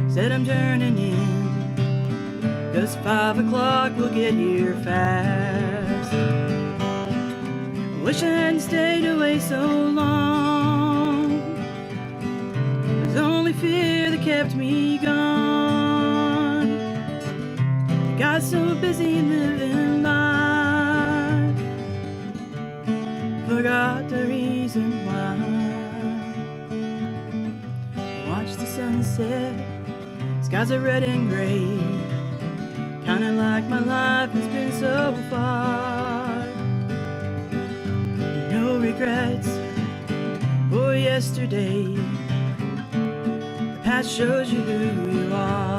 said I'm turning in, 'cause 5 o'clock will get here fast. Wish I hadn't stayed away so long. There's only fear that kept me gone. Got so busy living life, forgot the reason why. Watch the sunset, skies are red and gray, kinda like my life has been so far. No regrets for yesterday, the past shows you who you are.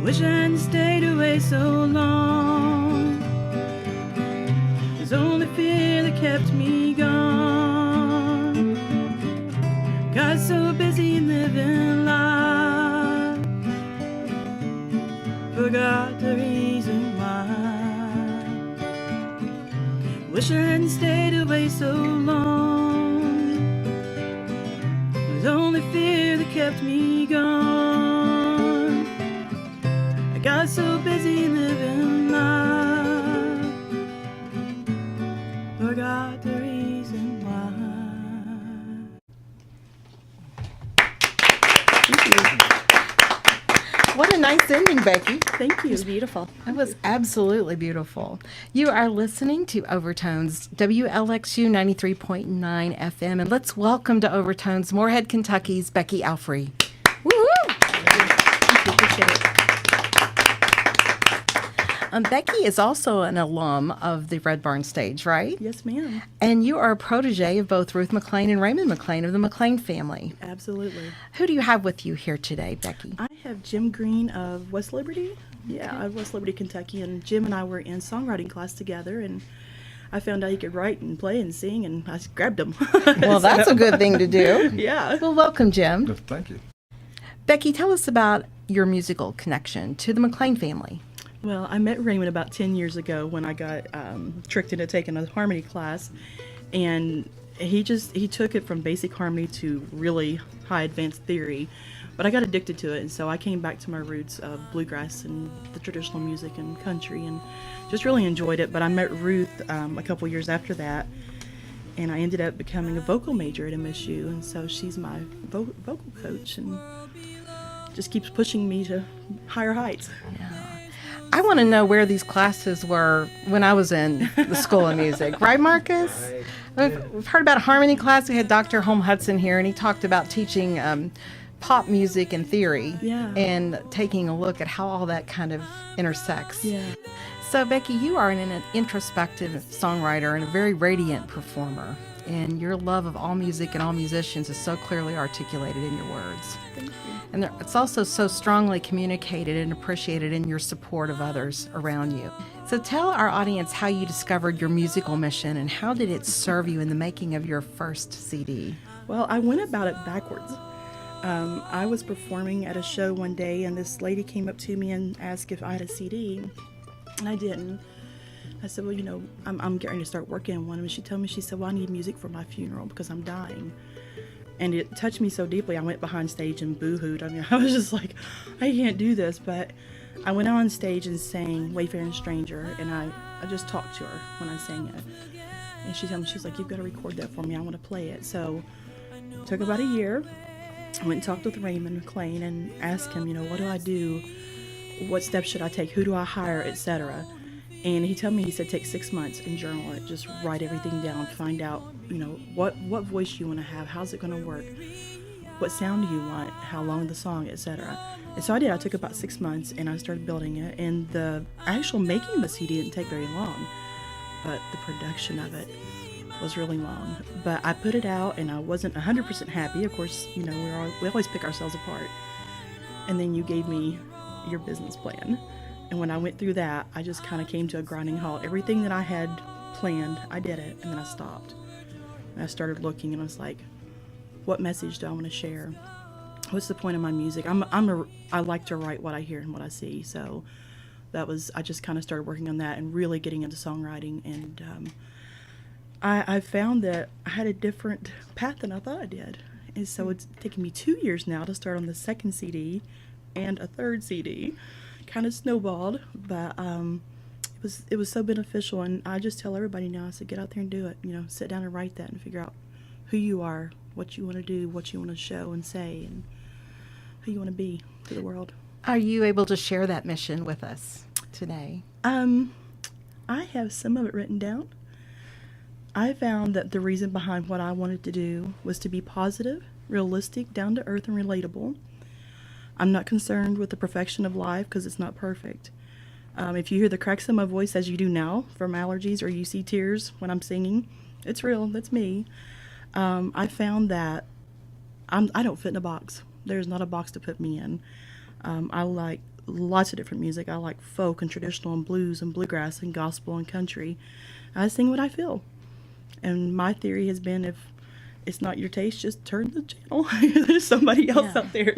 Wish I hadn't stayed away so long. There's only fear that kept me gone. Got so busy living life, forgot the reason why. Wish I hadn't stayed away so long. There's only fear that kept me gone. I got so busy living life, forgot the reason why. What a nice ending, Becki. Thank you. It was beautiful. That was absolutely beautiful. You are listening to Overtones, WLXU 93.9 FM, and let's welcome to Overtones, Moorhead, Kentucky's Becki Alfrey. Woo-hoo! Appreciate it. Becki is also an alum of the Red Barn stage, right? Yes, ma'am. And you are a protege of both Ruth McLean and Raymond McLean of the McLean family. Absolutely. Who do you have with you here today, Becki? I have Jim Green of West Liberty. Yeah, of West Liberty, Kentucky. And Jim and I were in songwriting class together, and I found out he could write and play and sing, and I just grabbed him. Well, that's a good thing to do. Yeah. Well, welcome, Jim. Thank you. Becki, tell us about your musical connection to the McLean family. Well, I met Raymond about 10 years ago when I got tricked into taking a harmony class, and he took it from basic harmony to really high advanced theory, but I got addicted to it, and so I came back to my roots of bluegrass and the traditional music and country, and just really enjoyed it. But I met Ruth a couple years after that, and I ended up becoming a vocal major at MSU, and so she's my vocal coach and just keeps pushing me to higher heights. I want to know where these classes were when I was in the School of Music. Right, Marcus? We've heard about a harmony class. We had Dr. Holm Hudson here, and he talked about teaching pop music and theory and taking a look at how all that kind of intersects. Yeah. So, Becki, you are an introspective songwriter and a very radiant performer, and your love of all music and all musicians is so clearly articulated in your words. Thank you. And it's also so strongly communicated and appreciated in your support of others around you. So tell our audience how you discovered your musical mission and how did it serve you in the making of your first CD? Well, I went about it backwards. I was performing at a show one day, and this lady came up to me and asked if I had a CD, and I didn't. I said, well, you know, I'm getting to start working on one. And she told me, she said, well, I need music for my funeral because I'm dying. And it touched me so deeply, I went behind stage and boo-hooed. I mean, I was just like, I can't do this. But I went on stage and sang Wayfaring Stranger, and I just talked to her when I sang it. And she told me, she's like, you've got to record that for me. I want to play it. So it took about a year. I went and talked with Raymond McLean and asked him, you know, what do I do? What steps should I take? Who do I hire, etc. And he told me, he said, take 6 months and journal it. Just write everything down. Find out, you know, what voice you want to have. How's it going to work? What sound do you want? How long the song, etc. And so I did. I took about 6 months and I started building it. And the actual making of the CD didn't take very long, but the production of it was really long. But I put it out and I wasn't 100% happy. Of course, you know, we always pick ourselves apart. And then you gave me your business plan. And when I went through that, I just kind of came to a grinding halt. Everything that I had planned, I did it, and then I stopped. And I started looking, and I was like, what message do I want to share? what's the point of my music? I like to write what I hear and what I see. So I just kind of started working on that and really getting into songwriting. And I found that I had a different path than I thought I did. And so it's taken me 2 years now to start on the second CD and a third CD. Kind of snowballed, but it was so beneficial. And I just tell everybody now, I said, get out there and do it. Sit down and write that and figure out who you are, what you want to do, what you want to show and say, and who you want to be to the world. Are you able to share that mission with us today? I have some of it written down. I found that the reason behind what I wanted to do was to be positive, realistic, down to earth, and relatable. I'm not concerned with the perfection of life because it's not perfect. If you hear the cracks in my voice as you do now from allergies, or you see tears when I'm singing, it's real. That's me. I found that I don't fit in a box. There's not a box to put me in. I like lots of different music. I like folk and traditional and blues and bluegrass and gospel and country. I sing what I feel. And my theory has been, if it's not your taste, just turn the channel. There's somebody else out there.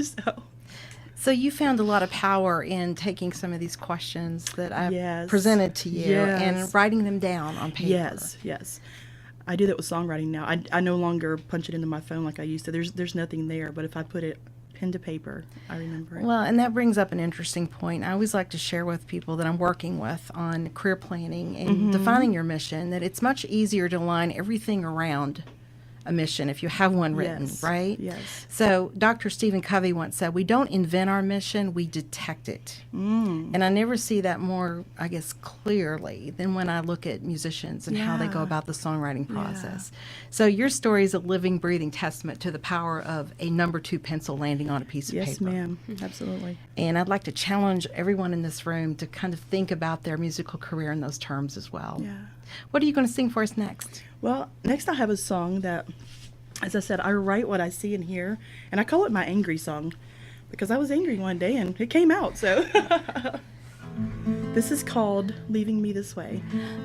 So you found a lot of power in taking some of these questions that I've presented to you and writing them down on paper. Yes. I do that with songwriting now. I no longer punch it into my phone like I used to. There's nothing there, but if I put it pen to paper, I remember it. Well, and that brings up an interesting point. I always like to share with people that I'm working with on career planning and defining your mission, that it's much easier to align everything around a mission if you have one written, right? Yes. So Dr. Stephen Covey once said, we don't invent our mission, we detect it. And I never see that more, I guess, clearly than when I look at musicians and how they go about the songwriting process. So your story is a living, breathing testament to the power of a number 2 pencil landing on a piece of paper. Yes, ma'am. Absolutely. And I'd like to challenge everyone in this room to kind of think about their musical career in those terms as well. Yeah. What are you going to sing for us next? Well, next I have a song that, as I said, I write what I see and hear, and I call it my angry song because I was angry one day and it came out. So this is called Leaving Me This Way.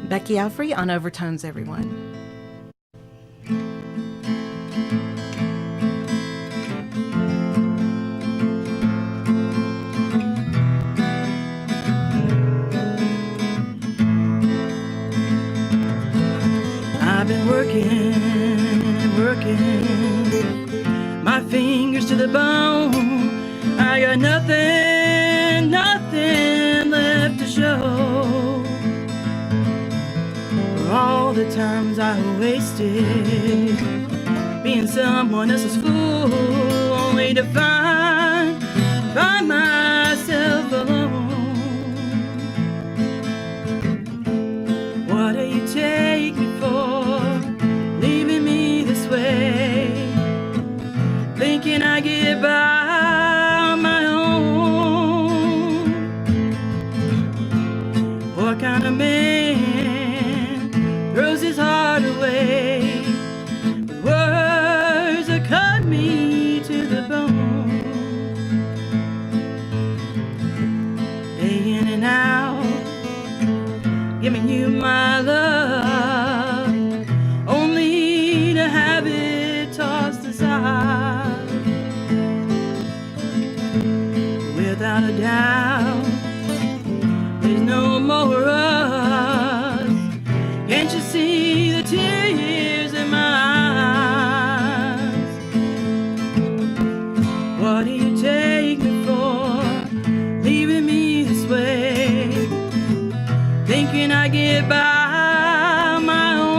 Becki Alfrey on Overtones, everyone. I've been working, my fingers to the bone. I got nothing left to show. For all the times I wasted being someone else's fool, only to find myself alone. What do you take me for, leaving me this way, thinking I get by on my own? What kind of man throws his heart away with words that cut me to the bone? Day in and out, giving you my love, only to have it tossed aside. Without a doubt, there's no more us. Can't you see the tears in my eyes? What do you take me for, leaving me this way, thinking I get by on my own?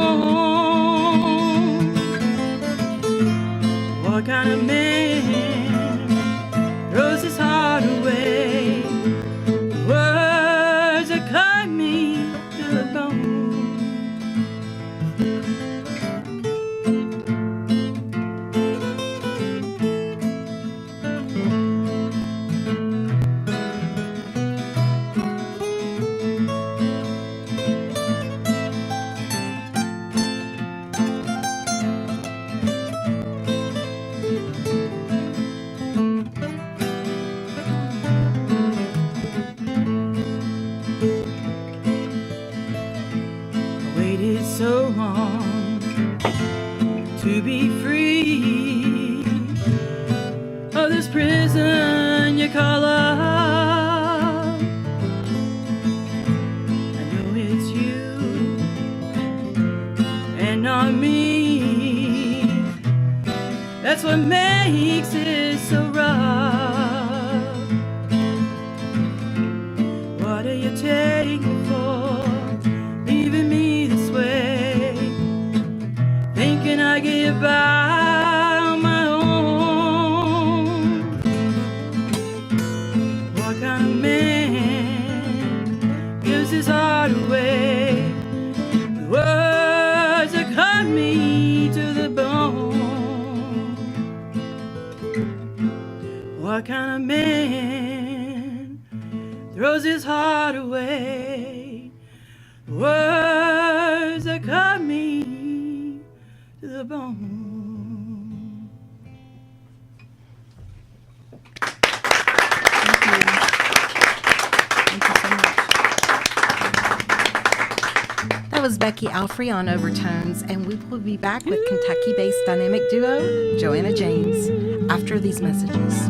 What kind of man throws his heart away, words that cut me to the bone? you call love. I know it's you and not me. That's what makes it so rough. What do you take me for, leaving me this way, thinking I get by on my own? What kind of man gives his heart away? The words that cut me to the bone. What kind of man throws his heart away? Words that cut me to the bone. That was Becki Alfrey on Overtones, and we will be back with Kentucky-based dynamic duo Joanna James after these messages.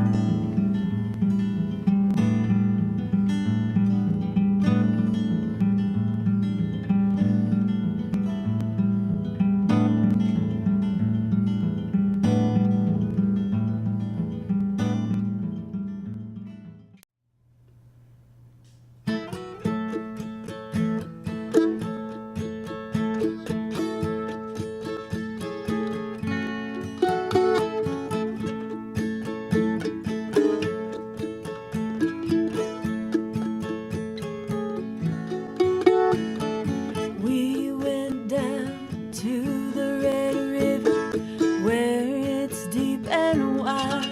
We went down to the Red River where it's deep and wide.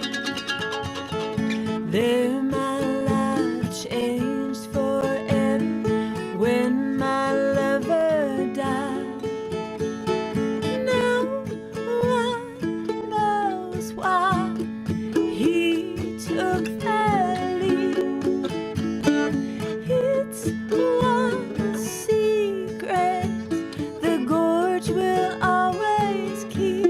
There my life changed forever when my lover died. No one knows why he took that leap. It's one secret the gorge will always keep.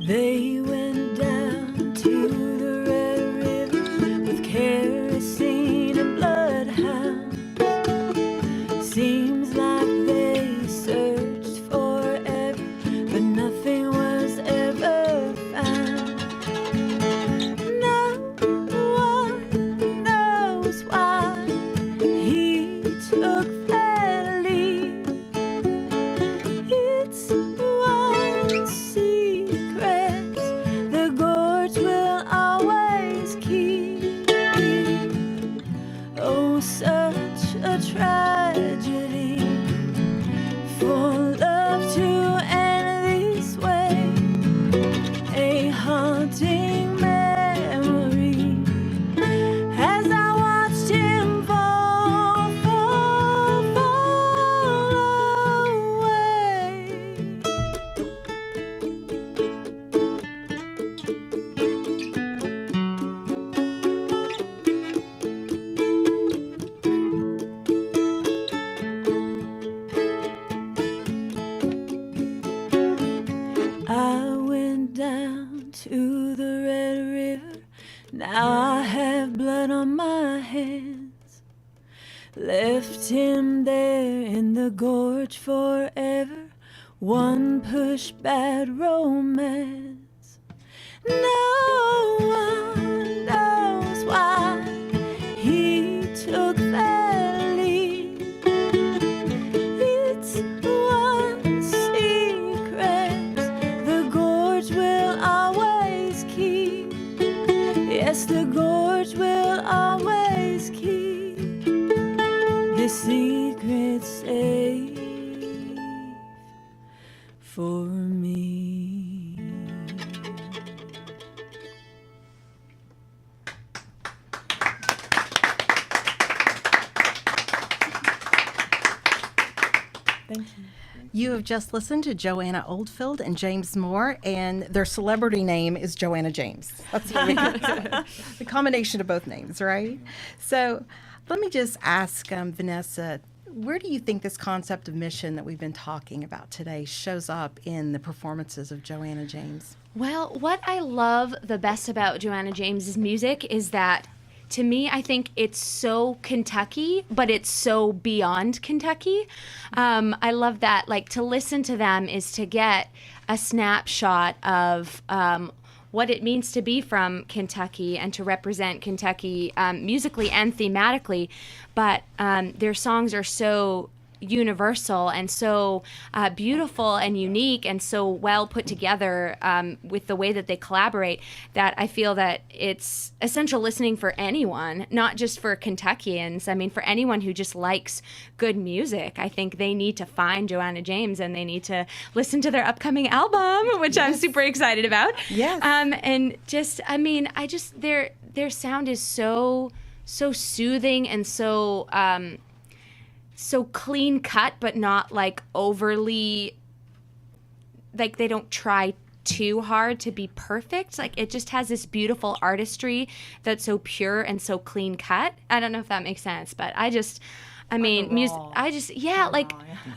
They went down to the Red River with kerosene and bloodhounds. Seems like they searched forever, but nothing was ever found. No one knows why he took that leap. It's one secret the gorge will always keep. Oh, such a tragedy for love to end this way. A haunting memory as I watched him fall, fall, fall away. I went down to the Red River. Now I have blood on my hands. Left him there in the gorge forever. One push bad romance. No one knows why he took that leap. It's one secret the gorge will always keep. Yes, the gorge will always keep this secret safe for me. Thank you. You have just listened to Joanna Oldfield and James Moore, and their celebrity name is Joanna James. That's what we the combination of both names, right? So let me just ask Vanessa, Where do you think this concept of mission that we've been talking about today shows up in the performances of Joanna James? Well, what I love the best about Joanna James's music is that, to me, I think it's so Kentucky, but it's so beyond Kentucky. I love that. Like, to listen to them is to get a snapshot of what it means to be from Kentucky and to represent Kentucky musically and thematically. But their songs are so universal and so beautiful and unique and so well put together with the way that they collaborate, that I feel that it's essential listening for anyone, not just for Kentuckians. I mean, for anyone who just likes good music. I think they need to find Joanna James and they need to listen to their upcoming album, which I'm super excited about. Yes. And just, I mean, their sound is so soothing and so clean cut, but not like overly, like they don't try too hard to be perfect. Like, it just has this beautiful artistry that's so pure and so clean cut. I don't know if that makes sense, but like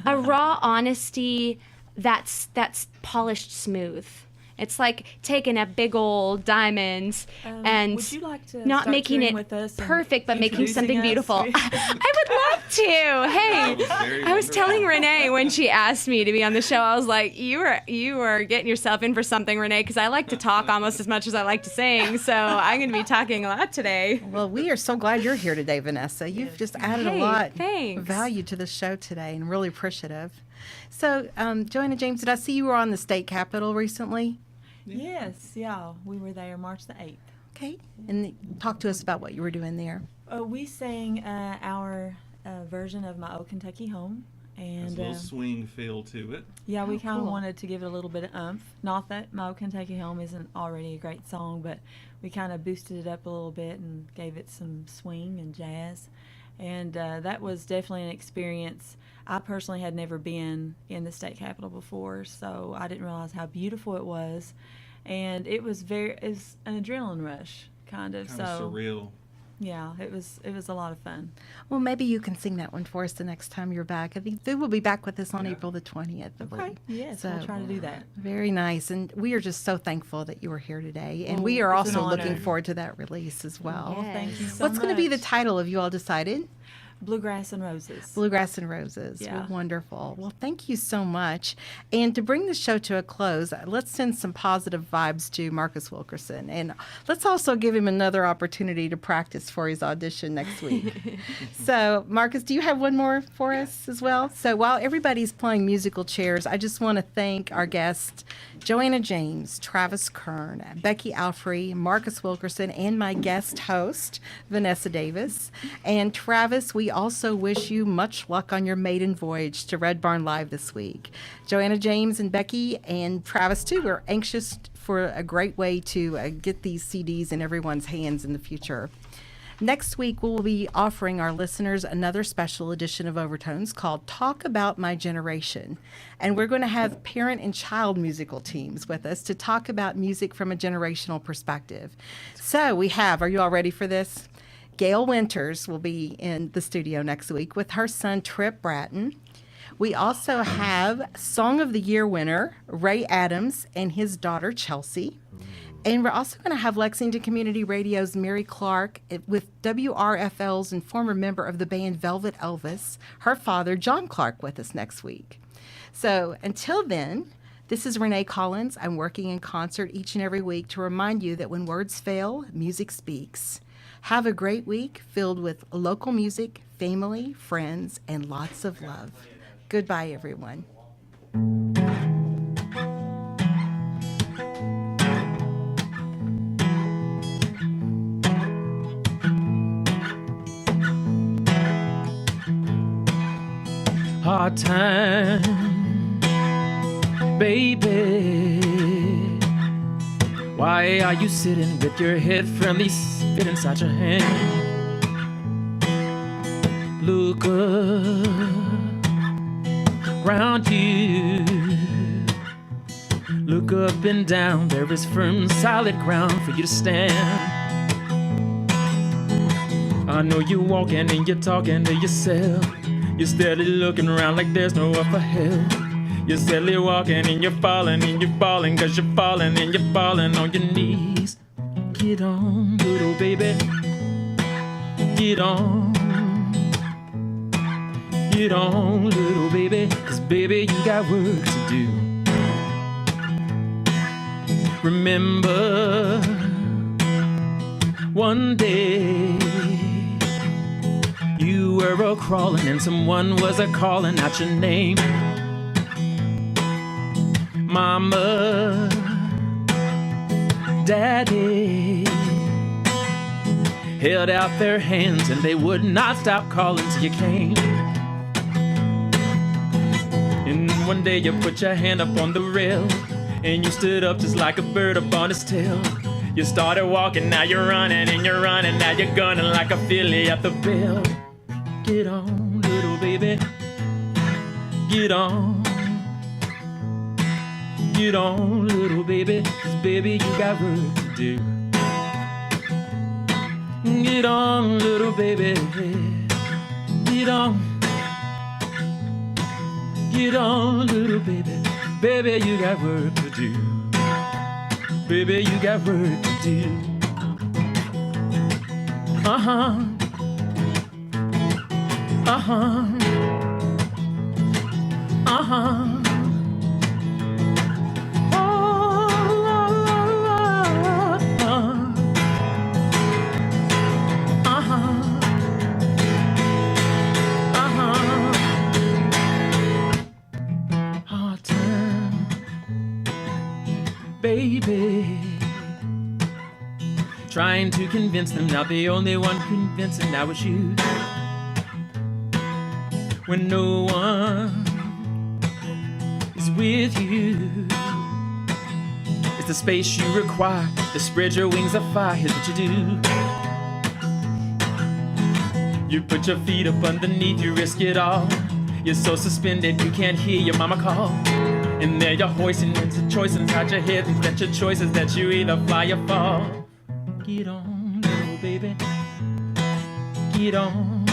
a raw honesty that's polished smooth. It's like taking a big old diamond and would you like to not start making touring it with us and perfect, but making introducing something us? beautiful. I would love to. Hey, I was telling Renee when she asked me to be on the show, I was like, you are getting yourself in for something, Renee, because I like to talk almost as much as I like to sing, so I'm going to be talking a lot today. Well, we are so glad you're here today, Vanessa. You've just added a lot thanks. of value to the show today, and really appreciative. So, Joanna James, did I see you were on the state capitol recently? Yes, yeah. We were there March the 8th. Okay. And talk to us about what you were doing there. We sang our version of My Old Kentucky Home. And There's a little swing feel to it. yeah, we kind of cool. wanted to give it a little bit of oomph. Not that My Old Kentucky Home isn't already a great song, but we kind of boosted it up a little bit and gave it some swing and jazz. And that was definitely an experience. I personally had never been in the state capitol before, so I didn't realize how beautiful it was. And it was an adrenaline rush, kind of. Kind of surreal. Yeah, it was a lot of fun. Well, maybe you can sing that one for us the next time you're back. I think they will be back with us on April the 20th. I believe. Yes, So, we'll try to do that. Very nice. And we are just so thankful that you were here today. And we are it's an also looking honor. forward to that release as well. Well, thank you so What's much. going to be the title? Have you all decided? Bluegrass and Roses. Bluegrass and Roses. Yeah. Well, wonderful. Well, thank you so much. And to bring the show to a close, let's send some positive vibes to Marcus Wilkerson. And let's also give him another opportunity to practice for his audition next week. So, Marcus, do you have one more for us as well? So while everybody's playing musical chairs, I just want to thank our guests, Joanna James, Travis Kern, Becki Alfrey, Marcus Wilkerson, and my guest host, Vanessa Davis. And Travis, we also wish you much luck on your maiden voyage to Red Barn Live this week. Joanna James and Becki and Travis, too, are anxious for a great way to get these CDs in everyone's hands in the future. Next week, we'll be offering our listeners another special edition of Overtones called Talk About My Generation. And we're going to have parent and child musical teams with us to talk about music from a generational perspective. So we have, are you all ready for this? Gail Winters will be in the studio next week with her son, Trip Bratton. We also have Song of the Year winner, Ray Adams, and his daughter, Chelsea. And we're also going to have Lexington Community Radio's Mary Clark with WRFL's and former member of the band Velvet Elvis, her father, John Clark, with us next week. So until then, this is Renee Collins. I'm working in concert each and every week to remind you that when words fail, music speaks. Have a great week filled with local music, family, friends, and lots of love. Goodbye, everyone. Hard time, baby. Why are you sitting with your head firmly spit inside your hand? Look around you. Look up and down. There is firm, solid ground for you to stand. I know you're walking and you're talking to yourself. You're steadily looking around like there's no up ahead. You're steadily walking and you're falling and you're falling, cause you're falling and you're falling on your knees. Get on, little baby. Get on. Get on, little baby, cause baby, you got work to do. Remember, one day you were a-crawling and someone was a-calling out your name. Mama, Daddy held out their hands and they would not stop calling till you came. And one day you put your hand up on the rail and you stood up just like a bird up on its tail. You started walking, now you're running and you're running, now you're gunning like a filly at the bell. Get on, little baby. Get on. Get on, little baby, cause baby, you got work to do. Get on, little baby. Get on. Get on, little baby. Baby, you got work to do. Baby, you got work to do. Uh-huh. Uh-huh. Uh-huh. Baby, trying to convince them now the only one convincing now is you. When no one is with you, it's the space you require to spread your wings of fire. Here's what you do. You put your feet up underneath, you risk it all. You're so suspended you can't hear your mama call. And there you're hoisting into choice inside your head. That your choices that you either fly or fall. Get on, little baby. Get on.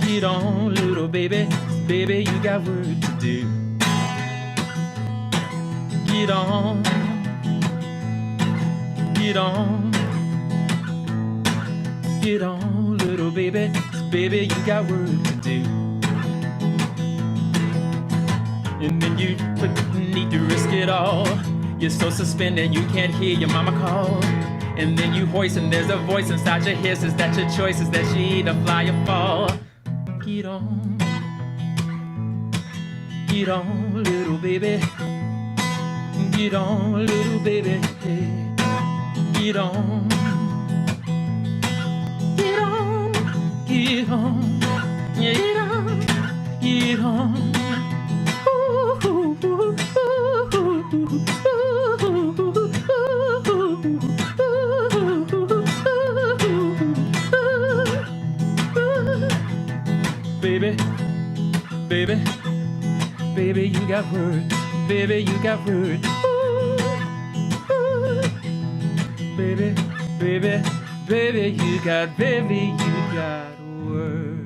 Get on, little baby. Baby, you got work to do. Get on. Get on. Get on, little baby. Baby, you got work to do. And then you need to risk it all. You're so suspended you can't hear your mama call. And then you hoist and there's a voice inside your head says that your choices that you either fly or fall. Get on. Get on, little baby. Get on, little baby. Get on. Get on. Get on. Get on. Get on. Baby, baby, baby, you got work. Baby, you got work. Baby, baby, baby, you got work.